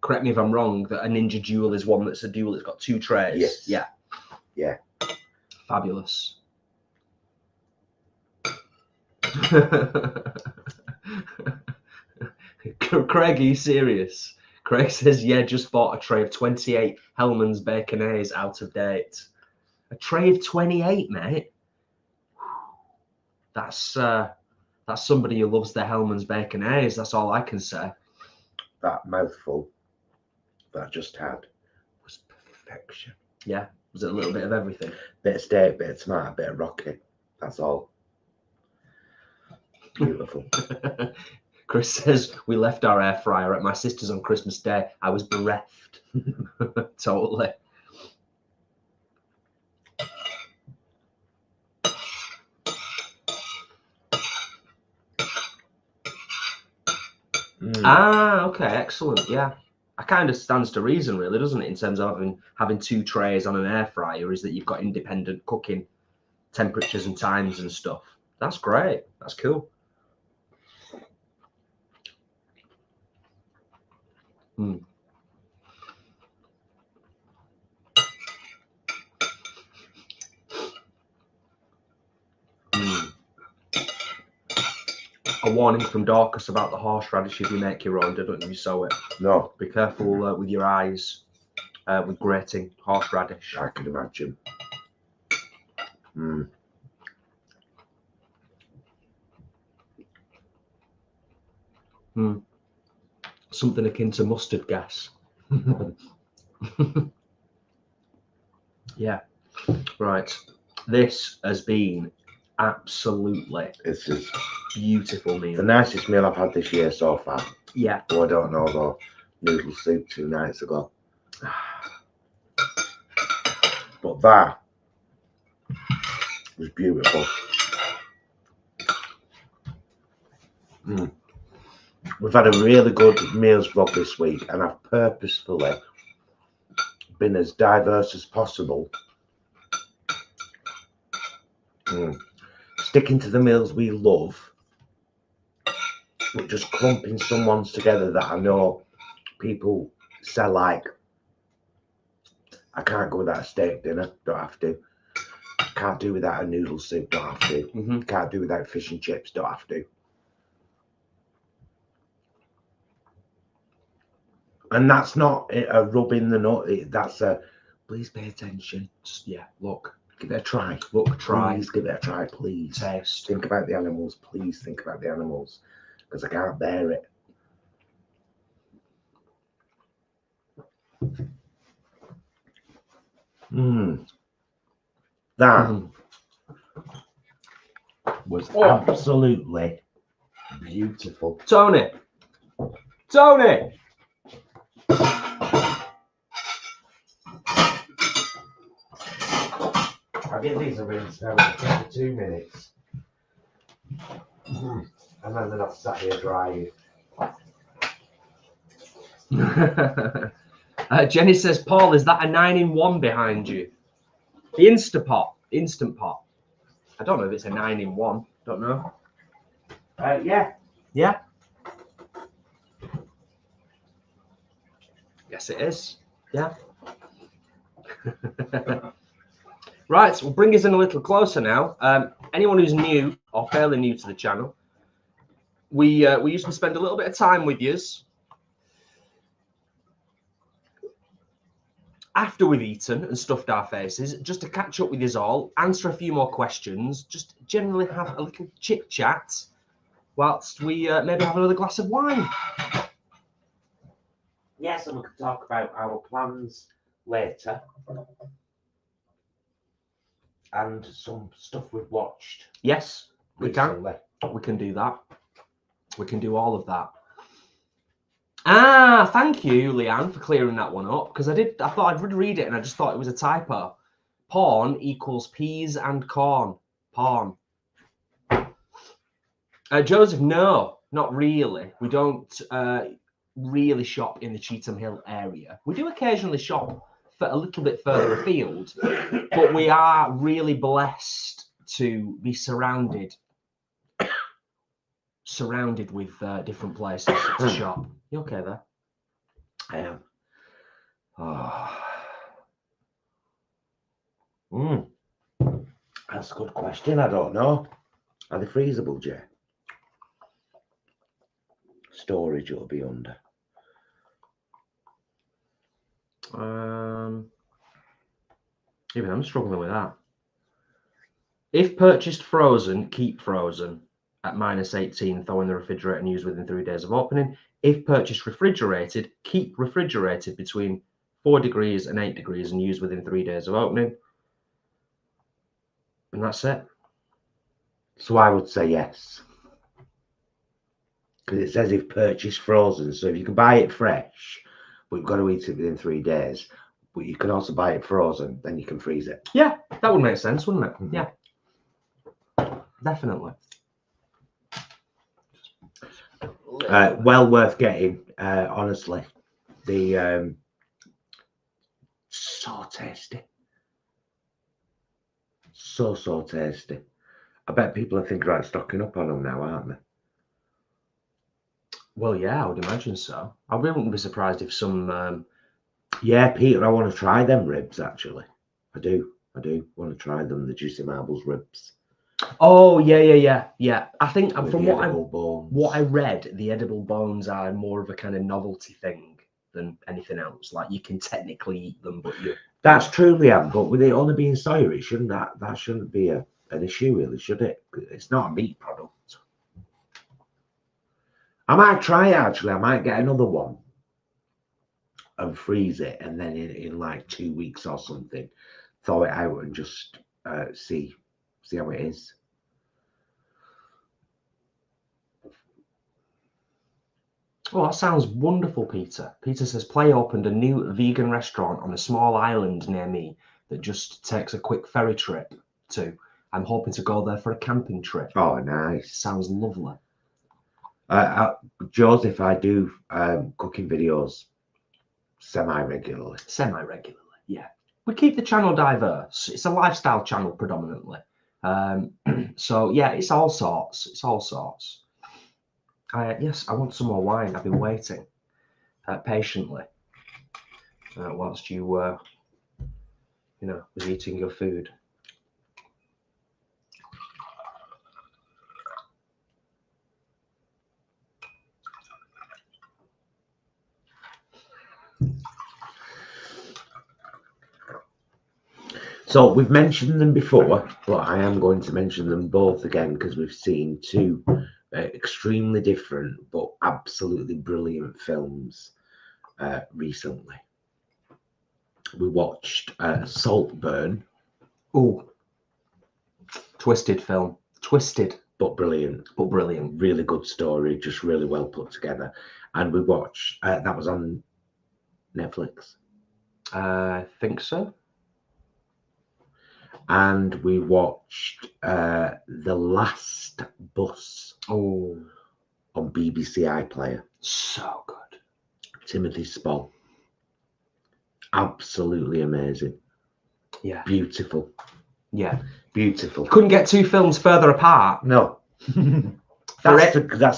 S2: correct me if I'm wrong, that a Ninja Duel is one that's a duel that's got 2 trays.
S1: Yes.
S2: Yeah.
S1: Yeah.
S2: Fabulous. Craig, are you serious? Craig says, yeah, just bought a tray of 28 Hellman's Baconaise out of date. A tray of 28, mate. That's somebody who loves the Hellman's Baconaise. That's all I can say.
S1: That mouthful that I just had was perfection.
S2: Yeah. Was it a little bit of everything?
S1: Bit of steak, bit of tomato, bit of rocky. That's all. Beautiful.
S2: Chris says, we left our air fryer at my sister's on Christmas Day. I was bereft. Totally. Ah, okay, excellent. Yeah. That kind of stands to reason, really, doesn't it, in terms of having 2 trays on an air fryer, is that you've got independent cooking temperatures and times and stuff. That's great. That's cool. A warning from Dorcas about the horseradish if you make your own. I don't know if you saw it.
S1: No.
S2: Be careful with your eyes with grating horseradish.
S1: I can imagine.
S2: Something akin to mustard gas. Yeah. Right. This has been absolutely
S1: This is
S2: beautiful meal.
S1: the nicest meal I've had this year so far.
S2: Yeah.
S1: Oh, I don't know though. Noodle soup 2 nights ago. But that was beautiful. We've had a really good meals vlog this week, and I've purposefully been as diverse as possible. Sticking to the meals we love, but just clumping some ones together that I know people say, like, I can't go without a steak dinner, don't have to. Can't do without a noodle soup, don't have to. Can't do without fish and chips, don't have to. And that's not a rub in the nut. That's a please pay attention. Just, yeah, look, give it a try. Look, try. Please give it a try, please.
S2: Taste.
S1: Think about the animals. Please think about the animals, because I can't bear it. That was absolutely beautiful.
S2: Tony!
S1: I'll give these a rinse now for 2 minutes. And then they're not sat here drying.
S2: Jenny says, Paul, is that a 9-in-1 behind you? The Instant Pot. I don't know if it's a 9-in-1. Don't know.
S1: Yeah.
S2: Yeah. Yes, it is. Yeah. Right, we'll bring us in a little closer now. Anyone who's new or fairly new to the channel, we usually spend a little bit of time with yous after we've eaten and stuffed our faces, just to catch up with yous all, answer a few more questions, just generally have a little chit chat, whilst we maybe have another glass of wine.
S1: Yes, and we can talk about our plans later. And some stuff we've watched.
S2: Yes,
S1: recently.
S2: we can do that. We can do all of that. Ah, thank you, Leanne, for clearing that one up, because I thought I'd read it and I just thought it was a typo. Porn equals peas and corn. Porn. Joseph, no, not really. We don't really shop in the Cheetham Hill area. We do occasionally shop for a little bit further afield, but we are really blessed to be surrounded with different places to shop. You okay there?
S1: I am. That's a good question. I don't know. Are they freezable, Jay? Storage will be under.
S2: Even I'm struggling with that. If purchased frozen, keep frozen at -18, thaw in the refrigerator and use within 3 days of opening. If purchased refrigerated, keep refrigerated between 4 degrees and 8 degrees and use within 3 days of opening. And that's it.
S1: So I would say yes. Because it says if purchased frozen. So if you can buy it fresh, but you've got to eat it within 3 days. But you can also buy it frozen, then you can freeze it.
S2: Yeah, that would make sense, wouldn't it? Yeah. Definitely.
S1: Well worth getting, honestly. The so tasty. So tasty. I bet people are thinking about stocking up on them now, aren't they?
S2: Well, yeah, I would imagine so. I wouldn't be surprised if some...
S1: Yeah, Peter, I want to try them ribs, actually. I do want to try them, the Juicy Marbles ribs.
S2: Oh, yeah. I think
S1: With
S2: from
S1: what
S2: I read, the edible bones are more of a kind of novelty thing than anything else. Like, you can technically eat them, but you...
S1: That's true, Liam, but with it only being soya, it shouldn't that shouldn't be an issue, really, should it? It's not a meat product. I might try it, actually. I might get another one and freeze it, and then in like 2 weeks or something, thaw it out and just see how it is.
S2: Oh, that sounds wonderful, Peter. Peter says, Play opened a new vegan restaurant on a small island near me that just takes a quick ferry trip to. I'm hoping to go there for a camping trip.
S1: Oh, nice.
S2: Sounds lovely.
S1: Joseph, I do cooking videos semi-regularly.
S2: Yeah. We keep the channel diverse. It's a lifestyle channel predominantly. So, yeah, it's all sorts. Yes, I want some more wine. I've been waiting patiently whilst you was eating your food.
S1: So we've mentioned them before, but I am going to mention them both again because we've seen two extremely different but absolutely brilliant films recently. We watched Saltburn.
S2: Oh, Twisted film. Twisted,
S1: but brilliant.
S2: but brilliant.
S1: Really good story, just really well put together. And we watched, that was on Netflix.
S2: I think so.
S1: And we watched The Last Bus
S2: Oh,
S1: on BBC iPlayer.
S2: so good.
S1: Timothy Spall. Absolutely amazing.
S2: Yeah.
S1: Beautiful.
S2: Yeah.
S1: Beautiful.
S2: Couldn't get two films further apart.
S1: No. That's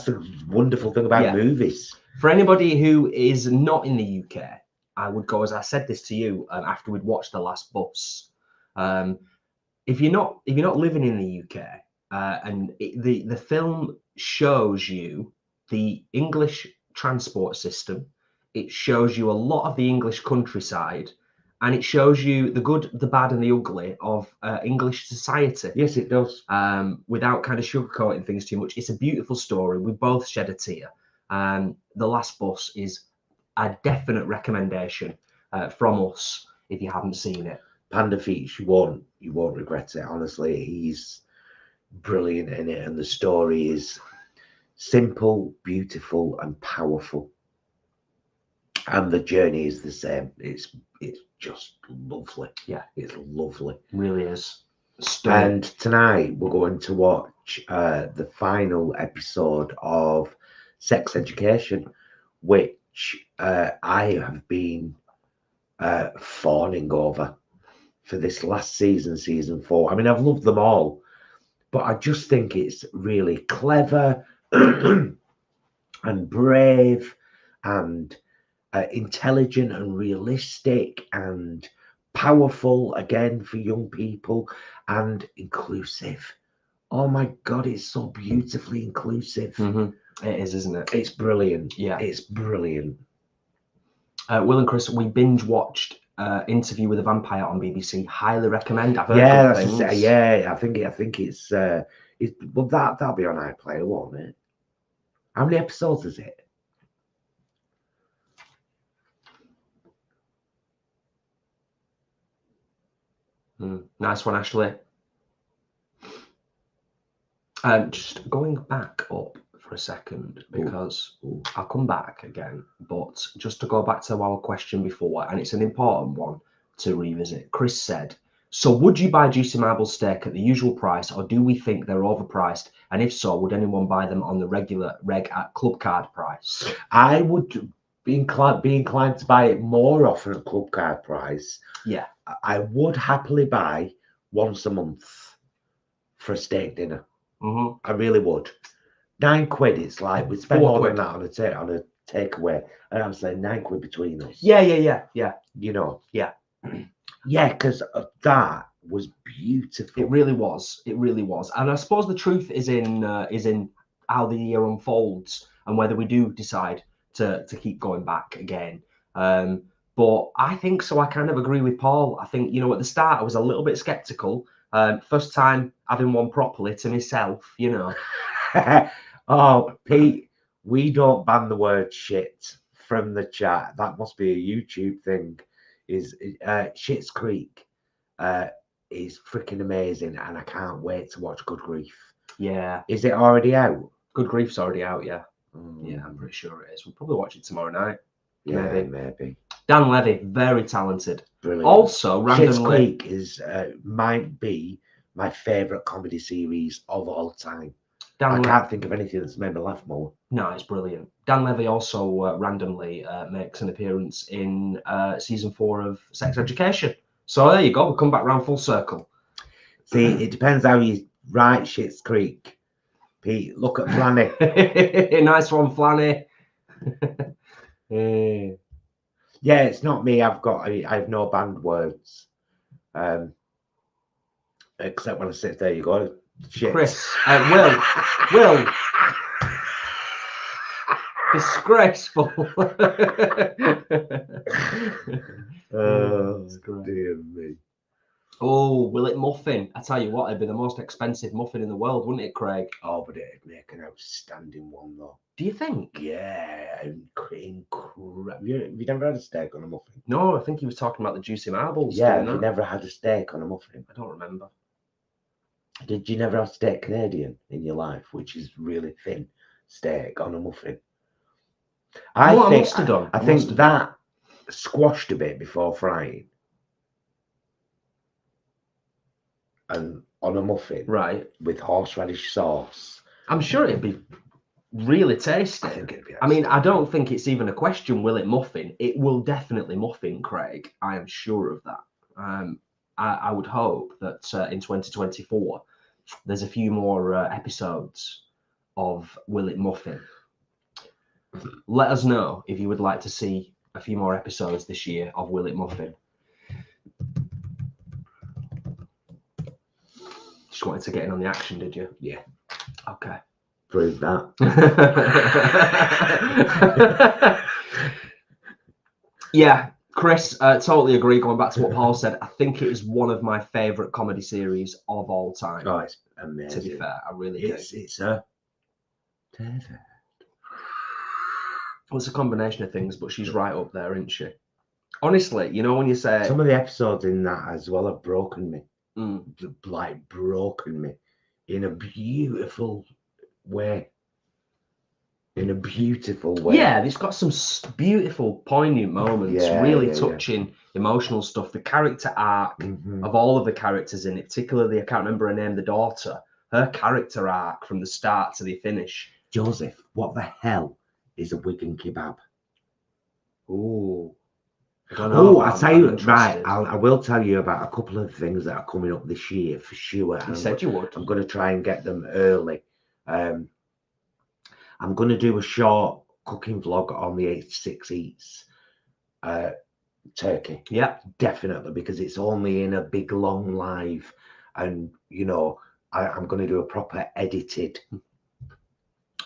S1: the wonderful thing about movies.
S2: For anybody who is not in the UK, I would go, as I said this to you after we'd watched The Last Bus. If you're not living in the UK, and the film shows you the English transport system, it shows you a lot of the English countryside, and it shows you the good, the bad, and the ugly of English society.
S1: Yes, it does.
S2: Without kind of sugarcoating things too much. It's a beautiful story. We both shed a tear. The Last Bus is a definite recommendation from us if you haven't seen it.
S1: Panda Feet, you won't regret it. Honestly, he's brilliant in it, and the story is simple, beautiful, and powerful. And the journey is the same. It's just lovely.
S2: Yeah,
S1: it's lovely.
S2: It really is.
S1: And tonight we're going to watch the final episode of Sex Education, which I have been fawning over for this last season, season 4. I mean, I've loved them all, but I just think it's really clever and brave and intelligent and realistic and powerful, again, for young people, and inclusive. Oh my God, it's so beautifully inclusive.
S2: It is, isn't it?
S1: It's brilliant.
S2: Yeah,
S1: it's brilliant.
S2: Will and Chris, we binge watched Interview with a Vampire on BBC. Highly recommend. I've heard good things.
S1: Yeah, I think it's well, that'll be on iPlayer, won't it? How many episodes is it?
S2: Nice one, Ashley. Just going back up for a second, because I'll come back again, but just to go back to our question before, and it's an important one to revisit. Chris said, so would you buy Juicy Marble steak at the usual price, or do we think they're overpriced? And if so, would anyone buy them on the reg at club card price?
S1: I would be inclined to buy it more often at club card price.
S2: Yeah.
S1: I would happily buy once a month for a steak dinner. I really would. £9, it's like we spend more than that on a takeaway, and I'm saying £9 between us.
S2: Yeah.
S1: You know.
S2: Yeah.
S1: Yeah, because that was beautiful.
S2: It really was. It really was. And I suppose the truth is in how the year unfolds and whether we do decide to keep going back again. But I think so. I kind of agree with Paul. I think, at the start I was a little bit skeptical. First time having one properly to myself,
S1: Oh, Pete, we don't ban the word shit from the chat. That must be a YouTube thing. Is Schitt's Creek is freaking amazing, and I can't wait to watch Good Grief.
S2: Yeah.
S1: Is it already out?
S2: Good Grief's already out, yeah. Yeah, I'm pretty sure it is. We'll probably watch it tomorrow night.
S1: Yeah, maybe.
S2: Dan Levy, very talented.
S1: Brilliant.
S2: Also, randomly,
S1: Schitt's Creek is might be my favourite comedy series of all time. I can't think of anything that's made me laugh more.
S2: No, it's brilliant. Dan Levy also randomly makes an appearance in season 4 of Sex Education. So there you go. We'll come back round full circle.
S1: See, it depends how you write Schitt's Creek. Pete, look at Flanny.
S2: Nice one, Flanny.
S1: Yeah, it's not me. I have no banned words. Except when I sit there, you go, shit.
S2: Chris, Will. Disgraceful.
S1: Oh, dear me.
S2: Oh, will it muffin? I tell you what, it'd be the most expensive muffin in the world, wouldn't it, Craig?
S1: Oh, but it'd make an outstanding one, though.
S2: Do you think?
S1: Yeah, incredible. Have you never had a steak on a muffin?
S2: No, I think he was talking about the Juicy Marbles.
S1: Yeah, have you never had a steak on a muffin?
S2: I don't remember.
S1: Did you never have steak Canadian in your life, which is really thin steak on a muffin? I
S2: must have done.
S1: I think that squashed a bit before frying. And on a muffin,
S2: right,
S1: with horseradish sauce.
S2: I'm sure it'd be really tasty.
S1: I think it'd be.
S2: I mean, I don't think it's even a question. Will it muffin? It will definitely muffin, Craig. I am sure of that. I would hope that in 2024 there's a few more episodes of Will It Muffin. Let us know if you would like to see a few more episodes this year of Will It Muffin. Just wanted to get in on the action, did you?
S1: Yeah.
S2: Okay.
S1: Prove that.
S2: Yeah, Chris, totally agree. Going back to what Paul said, I think it is one of my favourite comedy series of all time.
S1: Oh, it's amazing.
S2: To be fair, I really do.
S1: It's a.
S2: Well, it's a combination of things, but she's right up there, isn't she? Honestly, you know when you say
S1: some of the episodes in that as well have broken me.
S2: Mm.
S1: Broken me in a beautiful way. Yeah, it's
S2: got some beautiful, poignant moments, really touching, emotional stuff. The character arc of all of the characters in it, particularly, I can't remember her name, the daughter, her character arc from the start to the finish.
S1: Joseph, what the hell is a Wigan kebab?
S2: Ooh.
S1: I'll tell you, right, I will tell you about a couple of things that are coming up this year for sure.
S2: You said you would.
S1: I'm going to try and get them early. I'm going to do a short cooking vlog on the 86 Eats turkey.
S2: Yeah,
S1: definitely, because it's only in a big long live, and you know I'm going to do a proper edited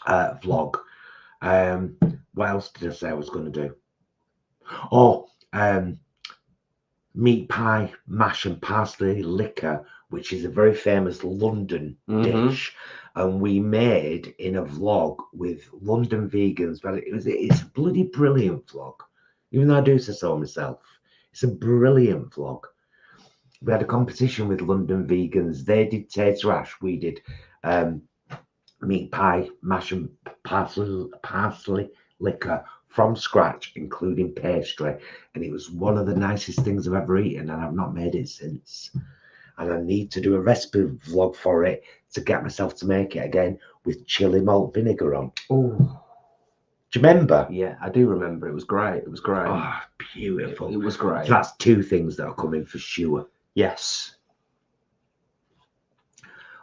S1: vlog. What else did I say I was going to do? Oh, meat pie, mash and parsley liquor, which is a very famous London dish, and we made in a vlog with London vegans. But it's a bloody brilliant vlog, even though I do say so myself. It's a brilliant vlog. We had a competition with London vegans. They did tater ash. We did meat pie, mash and parsley liquor from scratch, including pastry, and it was one of the nicest things I've ever eaten, and I've not made it since. And I need to do a recipe vlog for it to get myself to make it again with chili malt vinegar on.
S2: Oh,
S1: do you remember?
S2: Yeah, I do remember. It was great. It was great.
S1: Oh, beautiful.
S2: It was great.
S1: So that's two things that are coming for sure.
S2: Yes.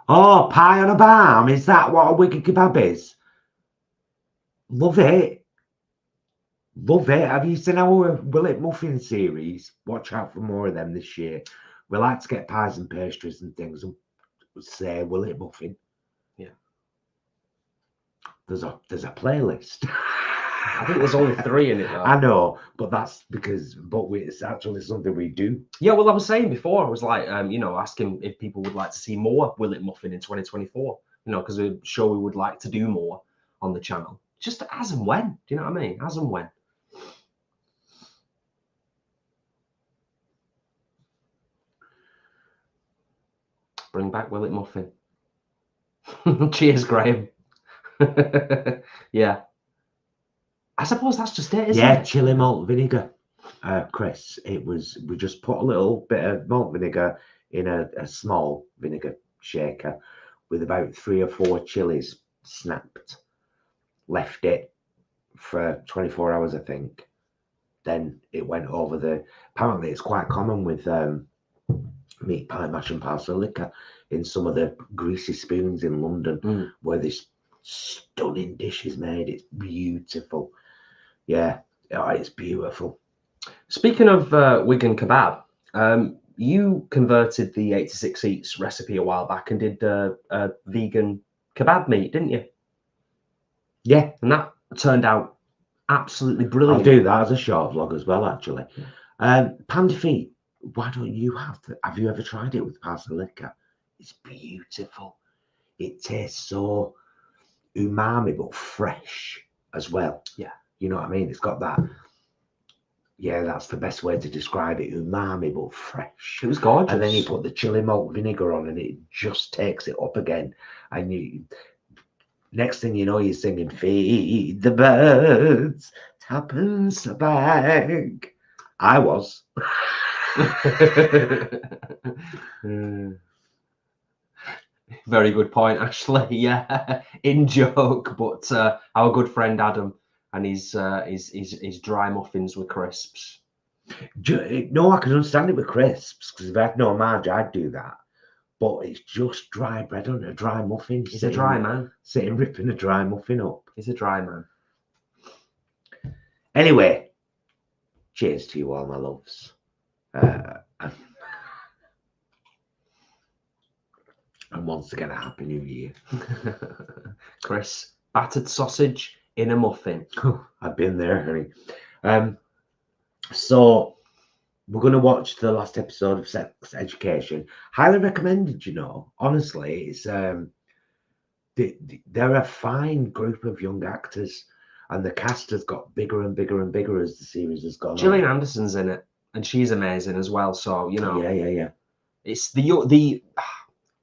S1: Oh, pie on a barm. Is that what a Wigan kebab is? Love it. Love it. Have you seen our Will It Muffin series? Watch out for more of them this year. We like to get pies and pastries and things and say Will It Muffin.
S2: Yeah.
S1: There's a playlist.
S2: I think there's only 3 in it though.
S1: I know, but that's because it's actually something we do.
S2: Yeah, well, I was saying before, I was like, asking if people would like to see more Will It Muffin in 2024. Because we're sure we would like to do more on the channel. Just as and when. Do you know what I mean? As and when. Bring back Will It Muffin. Cheers, Graham. Yeah. I suppose that's just it, isn't it?
S1: Chili malt vinegar, Chris. We just put a little bit of malt vinegar in a small vinegar shaker with about 3 or 4 chilies snapped. Left it for 24 hours, I think. Then it went over apparently it's quite common with meat pie, mash and parsley liquor in some of the greasy spoons in London where this stunning dish is made. It's beautiful. Yeah, it's beautiful.
S2: Speaking of Wigan kebab, you converted the 86 Eats recipe a while back and did vegan kebab meat, didn't you?
S1: Yeah.
S2: And that turned out absolutely brilliant.
S1: I'll do that as a short vlog as well, actually. Panda feet, why don't you have you ever tried it with parsley liquor? It's beautiful. It tastes so umami, but fresh as well.
S2: Yeah.
S1: You know what I mean? It's got that Yeah, that's the best way to describe it. Umami, but fresh.
S2: It was gorgeous.
S1: And then you put the chili malt vinegar on, and it just takes it up again. And you, next thing you know, you're singing "Feed the Birds, Tuppence a bag." I was.
S2: Very good point, actually. Yeah, in joke, but our good friend Adam and his dry muffins with crisps.
S1: No, I can understand it with crisps, because if I had no marge, I'd do that. But it's just dry bread on a dry muffin.
S2: He's a dry man.
S1: Sitting ripping a dry muffin up.
S2: He's a dry man.
S1: Anyway, cheers to you all, my loves. And once again, a happy new year.
S2: Chris, battered sausage in a muffin.
S1: I've been there, honey. So we're going to watch the last episode of Sex Education. Highly recommended, you know. Honestly, it's they're a fine group of young actors, and the cast has got bigger and bigger and bigger as the series has gone
S2: Gillian
S1: on.
S2: Anderson's in it, and she's amazing as well. So you know,
S1: Yeah.
S2: It's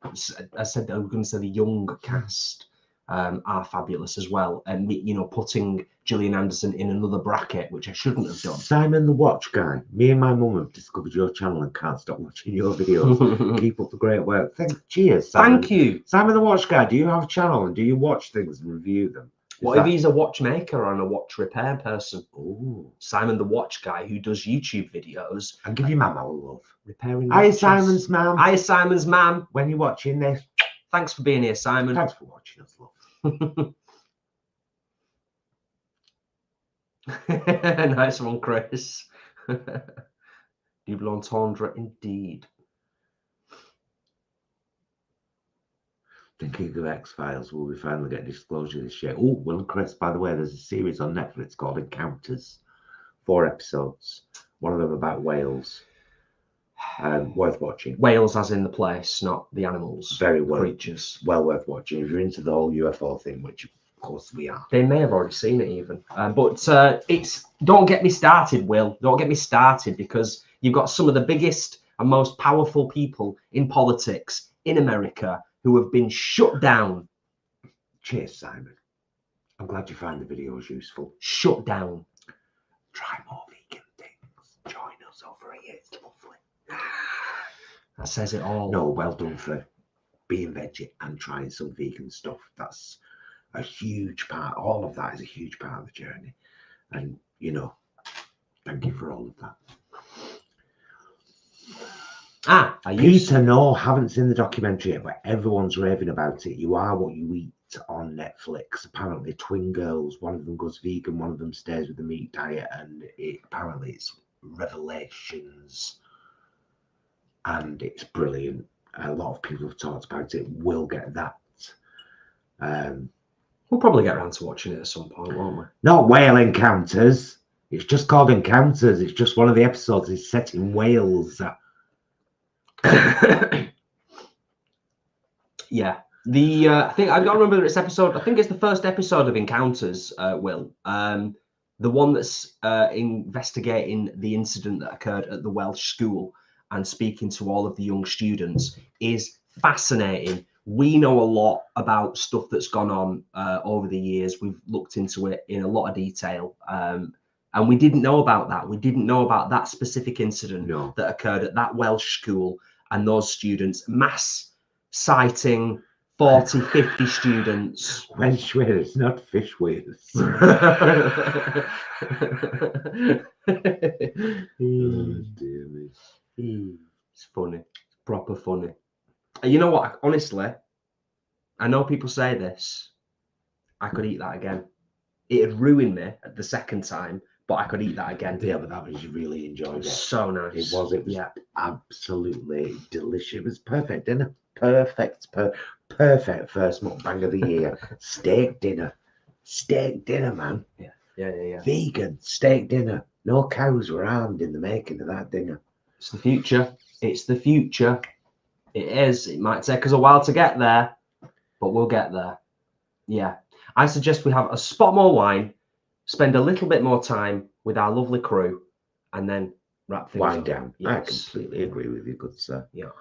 S2: I said I was going to say the young cast are fabulous as well, and you know, putting Gillian Anderson in another bracket, which I shouldn't have done.
S1: Simon the Watch Guy. Me and my mum have discovered your channel and can't stop watching your videos. Keep up the great work. Cheers, Simon.
S2: Thank you,
S1: Simon the Watch Guy. Do you have a channel and do you watch things and review them?
S2: What if he's a watchmaker and a watch repair person?
S1: Oh,
S2: Simon the Watch Guy, who does YouTube videos.
S1: I'll give you my love.
S2: Repairing
S1: Hi,
S2: watches.
S1: Simon's mum.
S2: Hi, Simon's mum.
S1: When you're watching this,
S2: thanks for being here, Simon.
S1: Thanks for watching us, love.
S2: Nice one, Chris. Double entendre, indeed.
S1: Thinking of X-Files, will we finally get disclosure this year? Oh, Will and Chris, by the way, there's a series on Netflix called Encounters. 4 episodes. One of them about whales. Worth watching.
S2: Whales as in the place, not the animals.
S1: Very well.
S2: Creatures.
S1: Well worth watching. If you're into the whole UFO thing, which of course we are.
S2: They may have already seen it even. But it's... Don't get me started, Will. Don't get me started, because you've got some of the biggest and most powerful people in politics in America who have been shut down.
S1: Cheers, Simon. I'm glad you find the videos useful.
S2: Shut down.
S1: Try more vegan things. Join us over here. It's lovely.
S2: That says it all.
S1: No, well done for being veggie and trying some vegan stuff. That's a huge part. All of that is a huge part of the journey. And, you know, thank you for all of that. Peter, no, haven't seen the documentary yet, but everyone's raving about it. You Are What You Eat on Netflix. Apparently, twin girls, one of them goes vegan, one of them stays with the meat diet, and apparently it's revelations. And it's brilliant. A lot of people have talked about it. We'll get that.
S2: We'll probably get around to watching it at some point, won't we?
S1: Not Whale Encounters. It's just called Encounters. It's just one of the episodes is set in Wales.
S2: Yeah. I think I don't remember this episode. I think it's the first episode of Encounters, Will. The one that's investigating the incident that occurred at the Welsh school and speaking to all of the young students is fascinating. We know a lot about stuff that's gone on over the years. We've looked into it in a lot of detail. And we didn't know about that. We didn't know about that specific incident that occurred at that Welsh school and those students mass citing 40, 50 students.
S1: Welsh whales, not fish whales.
S2: Oh,
S1: dear me.
S2: It's funny. Proper funny. You know what? Honestly, I know people say this. I could eat that again. It had ruined me at the second time, but I could eat that again.
S1: Yeah, but that was, you really enjoyed it.
S2: So nice.
S1: It was absolutely delicious. It was perfect dinner. Perfect first mukbang of the year. Steak dinner, man.
S2: Yeah.
S1: Vegan steak dinner. No cows were harmed in the making of that dinner.
S2: It's the future. It's the future. It is. It might take us a while to get there, but we'll get there. Yeah. I suggest we have a spot more wine, spend a little bit more time with our lovely crew, and then wrap things
S1: Wind
S2: up.
S1: down.
S2: Yes.
S1: I completely agree with you, good sir.
S2: Yeah.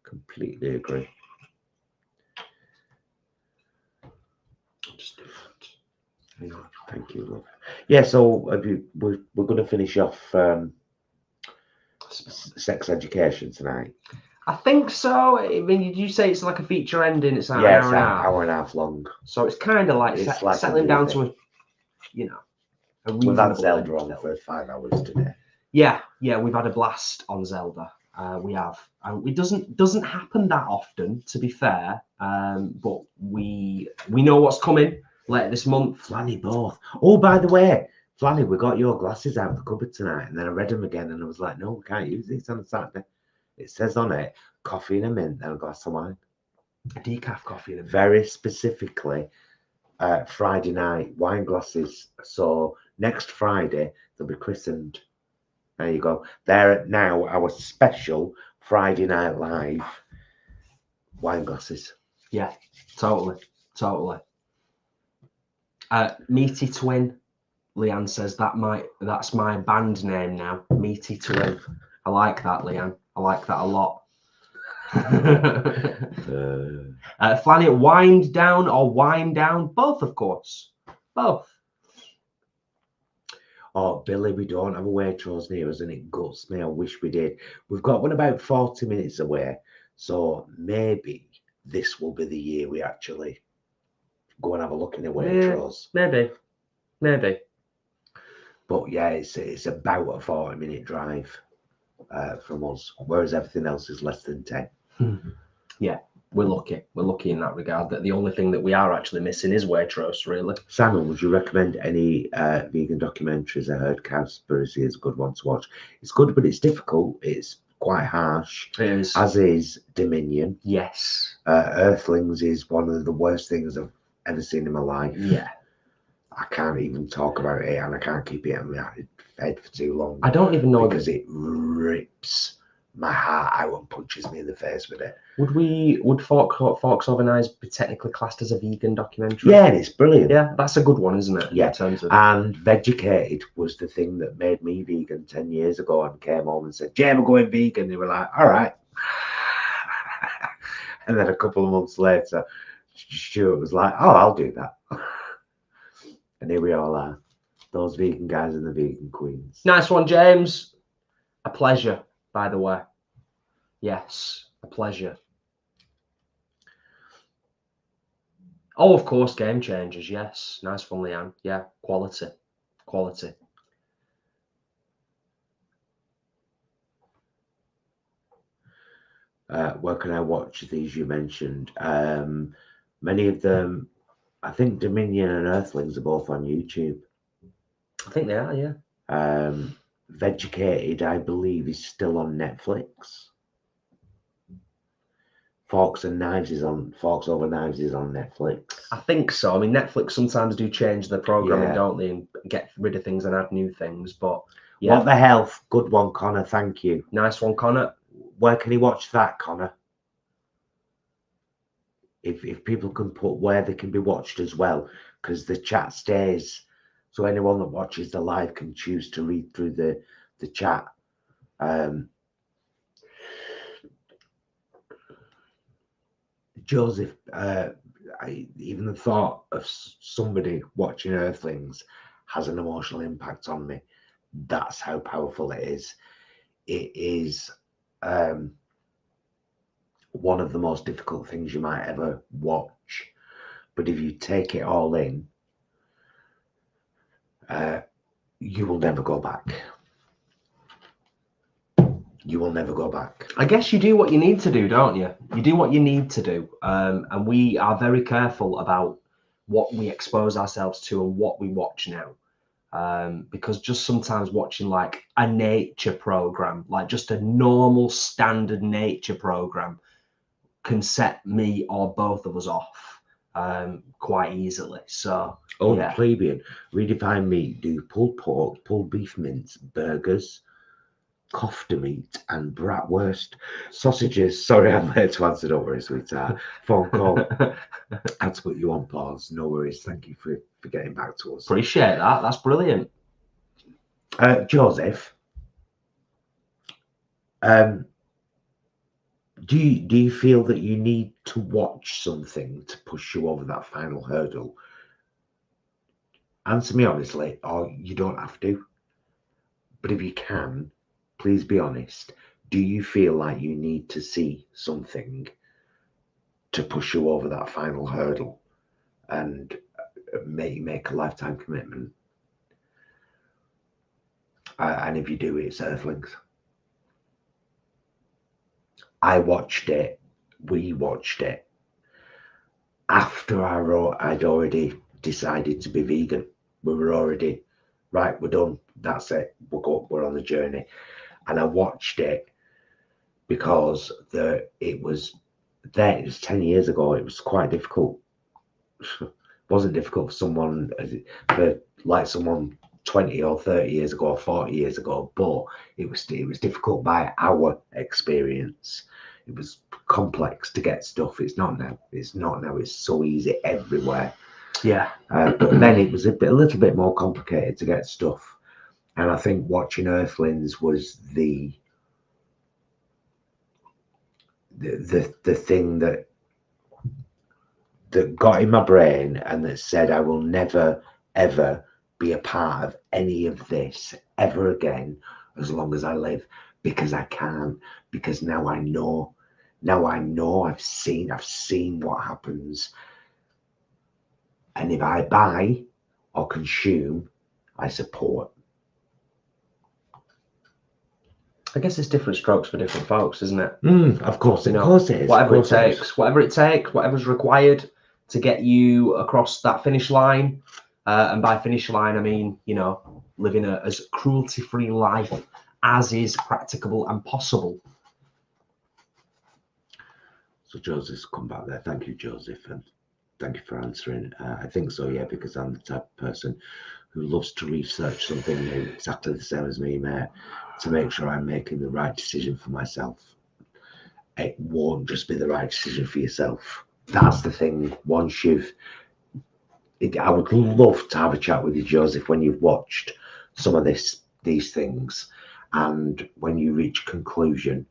S1: Completely agree.
S2: Just do that.
S1: Thank you, love. Yeah, so we're going to finish off sex education tonight.
S2: I think so. I mean, did you say it's like a feature ending? It's like
S1: Yeah,
S2: an
S1: it's
S2: hour and a half.
S1: hour and a half long.
S2: So it's kind of like,
S1: It's like
S2: settling down to a, you know, a
S1: We've had
S2: reasonable
S1: Zelda on for 5 hours today.
S2: Yeah, we've had a blast on Zelda. We have. It doesn't happen that often, to be fair. But we know what's coming later this month.
S1: Flanny both. Oh, by the way, Flanny, we got your glasses out of the cupboard tonight, and then I read them again, and I was like, no, we can't use these on Saturday. It says on it, coffee and a mint and a glass of wine.
S2: A decaf coffee and a mint.
S1: Very specifically, Friday night wine glasses. So next Friday they'll be christened. There you go. They're now our special Friday Night Live wine glasses.
S2: Yeah, totally. Meaty Twin. Leanne says that's my band name now. Meaty Twin. I like that, Leanne. I like that a lot. Flanny, wind down or wind down? Both, of course. Both.
S1: Oh, Billy, we don't have a Waitrose near us, and it guts me. I wish we did. We've got one about 40 minutes away, so maybe this will be the year we actually go and have a look in a Waitrose.
S2: Maybe.
S1: But yeah, it's about a 40-minute drive from us, whereas everything else is less than 10.
S2: Yeah, we're lucky. We're lucky in that regard. That the only thing that we are actually missing is Waitrose, really.
S1: Simon, would you recommend any vegan documentaries? I heard Cowspiracy is a good one to watch. It's good, but it's difficult. It's quite harsh.
S2: It is.
S1: As is Dominion.
S2: Yes.
S1: Earthlings is one of the worst things I've ever seen in my life.
S2: Yeah.
S1: I can't even talk about it, and I can't keep it in my head for too long.
S2: I don't even know
S1: because it rips my heart out and punches me in the face with it.
S2: Would Forks Over Knives be technically classed as a vegan documentary?
S1: Yeah, it's brilliant.
S2: Yeah, that's a good one, isn't it?
S1: Yeah.
S2: In terms of...
S1: And Vegucated was the thing that made me vegan 10 years ago, and came home and said, Jay, we're going vegan. They were like, all right. And then a couple of months later, Stuart was like, oh, I'll do that. And here we all are, those vegan guys and the vegan queens.
S2: Nice one, James. A pleasure, by the way. Yes, a pleasure. Oh, of course, Game Changers. Yes, nice one, Leanne. Yeah, quality.
S1: Where can I watch these you mentioned? Many of them, I think Dominion and Earthlings are both on YouTube.
S2: I think they are, yeah.
S1: Vegucated, I believe, is still on Netflix. Forks Over Knives is on Netflix.
S2: I think so. I mean, Netflix sometimes do change their programming,
S1: Yeah.
S2: don't they, and get rid of things and add new things. But yeah.
S1: What the health? Good one, Connor. Thank you.
S2: Nice one, Connor.
S1: Where can he watch that, Connor? If people can put where they can be watched as well, because the chat stays. So anyone that watches the live can choose to read through the chat. Joseph, even the thought of somebody watching Earthlings has an emotional impact on me. That's how powerful it is. It is one of the most difficult things you might ever watch. But if you take it all in, you will never go back. You will never go back.
S2: I guess you do what you need to do, don't you? You do what you need to do. And we are very careful about what we expose ourselves to and what we watch now. Because just sometimes watching like a nature program, like just a normal standard nature program, can set me or both of us off quite easily. So,
S1: oh,
S2: yeah.
S1: The plebeian, redefined meat, do pulled pork, pulled beef mince, burgers, kofta meat, and bratwurst sausages. Sorry, I'm late to answer. Don't worry, sweetheart. Phone call. I had to put you on pause. No worries. Thank you for getting back to us.
S2: Appreciate that. That's brilliant.
S1: Joseph, Do you feel that you need to watch something to push you over that final hurdle? Answer me honestly, or you don't have to. But if you can, please be honest. Do you feel like you need to see something to push you over that final hurdle and make a lifetime commitment? And if you do, it's Earthlings. I watched it. We watched it after I'd already decided to be vegan. We were already right. We're done. That's it. We're on the journey. And I watched it because it was 10 years ago. It was quite difficult. It wasn't difficult for someone 20 or 30 years ago or 40 years ago, but it was difficult by our experience. It was complex to get stuff. It's not now. It's so easy everywhere.
S2: Yeah.
S1: But then it was a little bit more complicated to get stuff. And I think watching Earthlings was the thing that got in my brain and that said I will never ever be a part of any of this ever again as long as I live, because I can't, because now I know I've seen what happens. And if I buy or consume, I support.
S2: I guess it's different strokes for different folks, isn't it?
S1: Of course it is.
S2: Whatever it takes, whatever's required to get you across that finish line. And by finish line, I mean, living as cruelty-free life as is practicable and possible.
S1: So Joseph's come back there. Thank you, Joseph, and thank you for answering. I think so, yeah, because I'm the type of person who loves to research something new, exactly the same as me, mate, to make sure I'm making the right decision for myself. It won't just be the right decision for yourself. That's the thing. Once I would love to have a chat with you, Joseph, when you've watched some of these things and when you reach conclusion.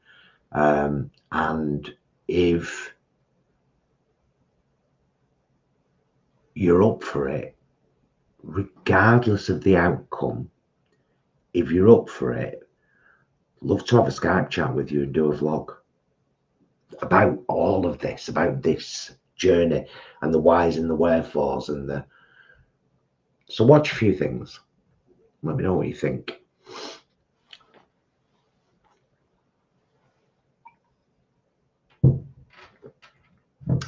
S1: And if you're up for it, regardless of the outcome, if you're up for it, love to have a Skype chat with you and do a vlog about all of this, about this journey and the whys and the wherefores and so watch a few things. Let me know what you think.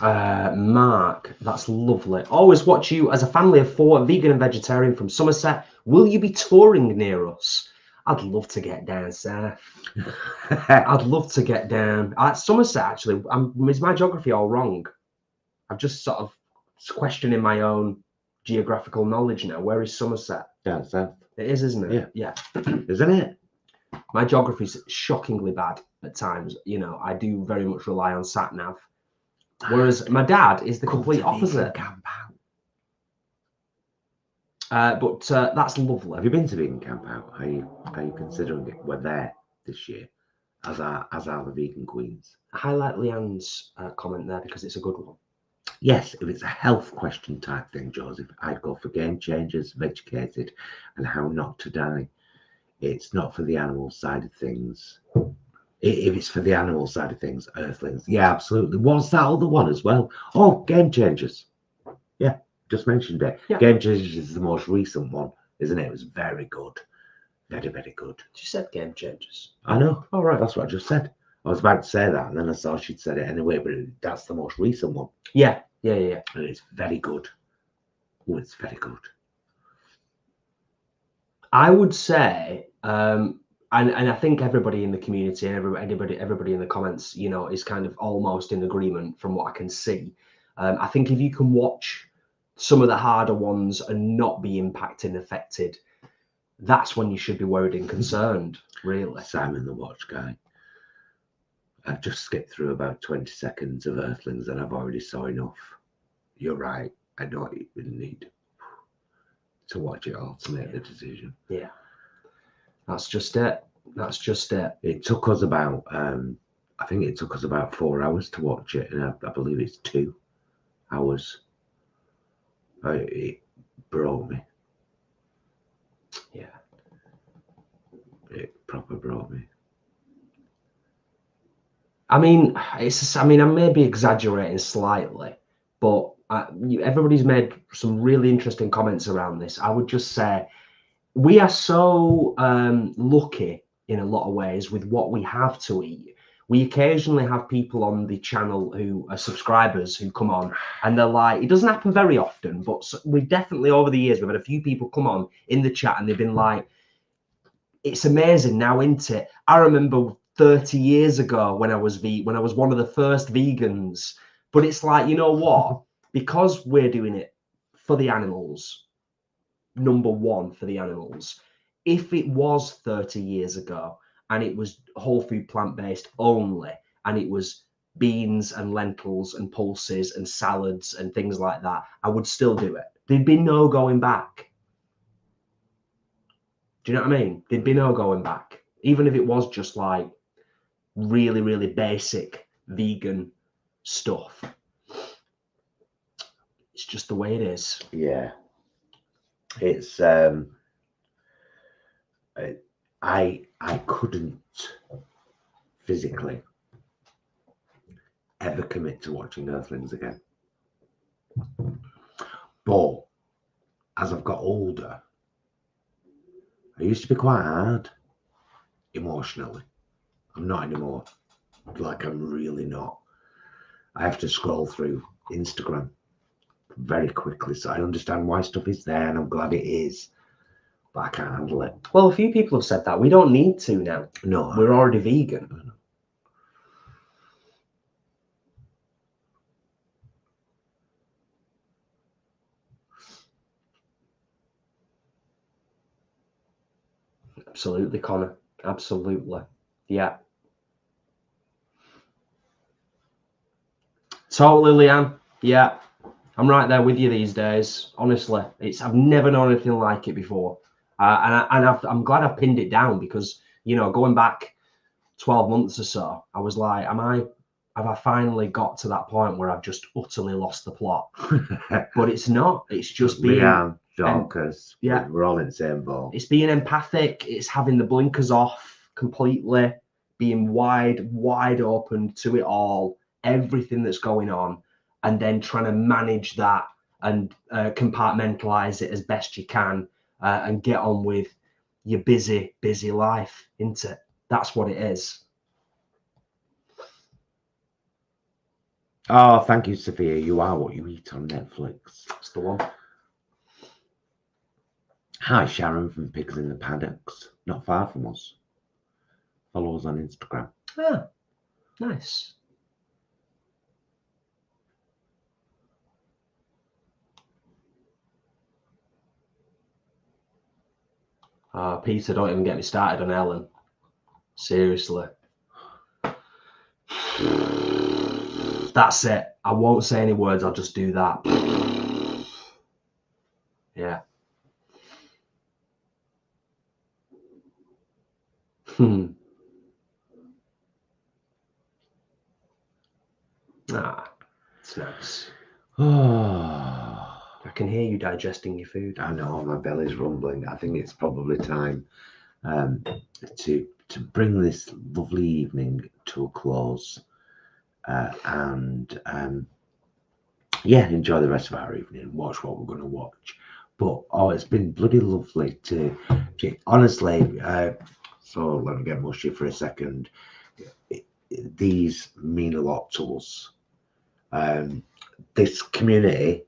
S2: Mark, that's lovely. Always watch you as a family of 4, vegan and vegetarian from Somerset. Will you be touring near us? I'd love to get down south. I'd love to get down. Somerset, actually, is my geography all wrong? I'm just sort of questioning my own geographical knowledge now. Where is Somerset?
S1: Down south.
S2: It is, isn't it? Yeah.
S1: Isn't it?
S2: My geography's shockingly bad at times. I do very much rely on sat-nav. Whereas my dad is the complete opposite.
S1: Camp
S2: Out. But that's lovely.
S1: Have you been to Vegan Camp Out? Are you considering it? We're there this year, as are the vegan queens.
S2: Highlight Leanne's comment there because it's a good one.
S1: Yes, if it's a health question type thing, Joseph, I'd go for Game Changers, Vegucated, and How Not to Die. It's not for the animal side of things. If it's for the animal side of things, Earthlings. Yeah, absolutely. What's that other one as well? Oh, Game Changers. Yeah, just mentioned it. Yeah. Game Changers is the most recent one, isn't it? It was very good. Very, very good.
S2: You said Game Changers.
S1: I know.
S2: Oh, right.
S1: That's what I just said. I was about to say that, and then I saw she'd said it anyway, but that's the most recent one.
S2: Yeah.
S1: And it's very good. Oh, it's very good.
S2: I would say, and I think everybody in the community and everybody in the comments, is kind of almost in agreement from what I can see. I think if you can watch some of the harder ones and not be impacted and affected, that's when you should be worried and concerned, really.
S1: Simon the Watch Guy. I've just skipped through about 20 seconds of Earthlings and I've already saw enough. You're right. I don't even need to watch it all to make the decision.
S2: Yeah. That's just it. That's just it.
S1: It took us about, I think it took us about 4 hours to watch it, and I believe it's 2 hours. It broke me.
S2: Yeah.
S1: It proper broke me.
S2: I mean, I may be exaggerating slightly, but everybody's made some really interesting comments around this. I would just say we are so lucky in a lot of ways with what we have to eat. We occasionally have people on the channel who are subscribers who come on and they're like, it doesn't happen very often, but we definitely over the years, we've had a few people come on in the chat and they've been like, it's amazing now, isn't it? I remember 30 years ago when I was one of the first vegans, but it's like, you know what? Because we're doing it for the animals, number one for the animals. If it was 30 years ago and it was whole food plant-based only, and it was beans and lentils and pulses and salads and things like that, I would still do it. There'd be no going back. Do you know what I mean? There'd be no going back. Even if it was just like really, really basic vegan stuff. It's just the way it is.
S1: Yeah. It's I couldn't physically ever commit to watching Earthlings again. But as I've got older, I used to be quite hard emotionally. I'm not anymore. Like, I'm really not. I have to scroll through Instagram very quickly, so I understand why stuff is there, and I'm glad it is, but I can't handle it.
S2: Well, a few people have said that. We don't need to now.
S1: No.
S2: We're already vegan. Absolutely, Connor. Absolutely. Yeah. Totally, Leanne. Yeah. I'm right there with you these days. Honestly, I've never known anything like it before. I'm glad I pinned it down because, you know, going back 12 months or so, I was like, have I finally got to that point where I've just utterly lost the plot? But it's not. It's just being...
S1: Leanne, Dorcas,
S2: yeah,
S1: we're all in the same boat.
S2: It's being empathic. It's having the blinkers off completely, being wide open to it all, everything that's going on, and then trying to manage that and compartmentalize it as best you can and get on with your busy life, isn't it? That's what it is.
S1: Oh, thank you, Sophia. You are what you eat on Netflix.
S2: That's the one.
S1: Hi, Sharon from Pigs in the Paddocks. Not far from us. Follow us on Instagram.
S2: Ah, nice. Peter, don't even get me started on Ellen. Seriously. That's it. I won't say any words. I'll just do that. Yeah. Ah, it's nice. I can hear you digesting your food.
S1: I know, my belly's rumbling. I think it's probably time to bring this lovely evening to a close and yeah, enjoy the rest of our evening and watch what we're going to watch. But it's been bloody lovely to honestly. So let me get mushy for a second. These mean a lot to us. This community,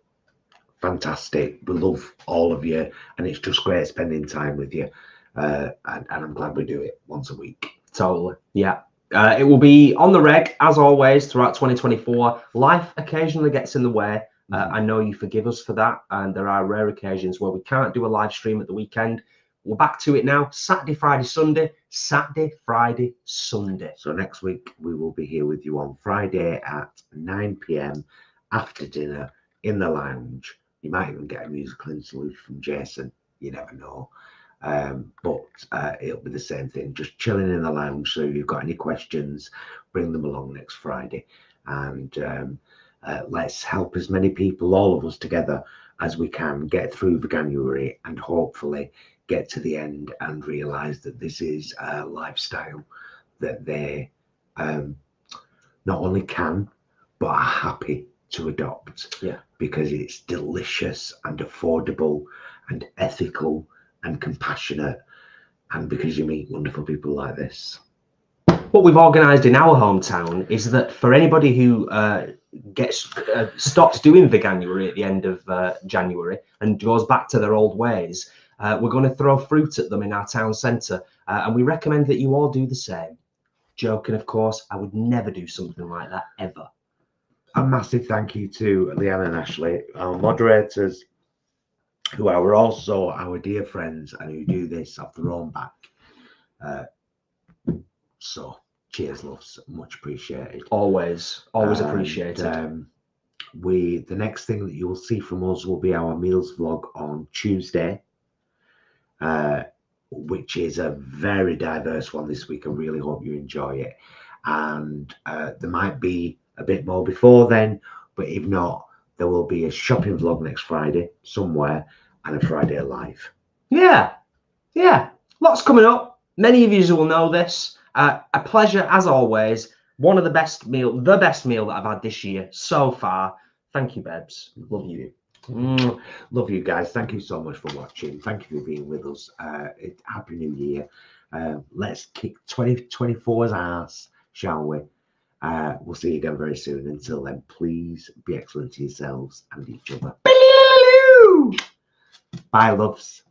S1: fantastic. We love all of you, and it's just great spending time with you. And I'm glad we do it once a week.
S2: Totally. Yeah. It will be on the reg, as always, throughout 2024. Life occasionally gets in the way. I know you forgive us for that. And there are rare occasions where we can't do a live stream at the weekend. We're back to it now. Saturday, Friday, Sunday. Saturday, Friday, Sunday.
S1: So next week, we will be here with you on Friday at 9 p.m. after dinner in the lounge. You might even get a musical interlude from Jason. You never know. But it'll be the same thing, just chilling in the lounge. So if you've got any questions, bring them along next Friday, and let's help as many people, all of us together, as we can get through Veganuary and hopefully get to the end and realize that this is a lifestyle that they not only can but are happy to adopt.
S2: Yeah,
S1: because it's delicious and affordable and ethical and compassionate, and because you meet wonderful people like this.
S2: What we've organised in our hometown is that for anybody who stops doing Veganuary at the end of January and goes back to their old ways, we're going to throw fruit at them in our town centre, and we recommend that you all do the same. Joking, of course. I would never do something like that ever.
S1: A massive thank you to Leanne and Ashley, our moderators, who are also our dear friends and who do this off their own back. So cheers, loves, much appreciated.
S2: Always appreciated.
S1: The next thing that you will see from us will be our meals vlog on Tuesday, which is a very diverse one this week. I really hope you enjoy it, and there might be a bit more before then, but if not, there will be a shopping vlog next Friday somewhere and a Friday live.
S2: Yeah, lots coming up. Many of you will know this. A pleasure as always. One of the best meal that I've had this year so far. Thank you, Bebs. Love you.
S1: Love you guys. Thank you so much for watching. Thank you for being with us. Happy New Year. Let's kick 2024's ass, shall we? We'll see you again very soon. Until then, please be excellent to yourselves and each other. Bye, loves.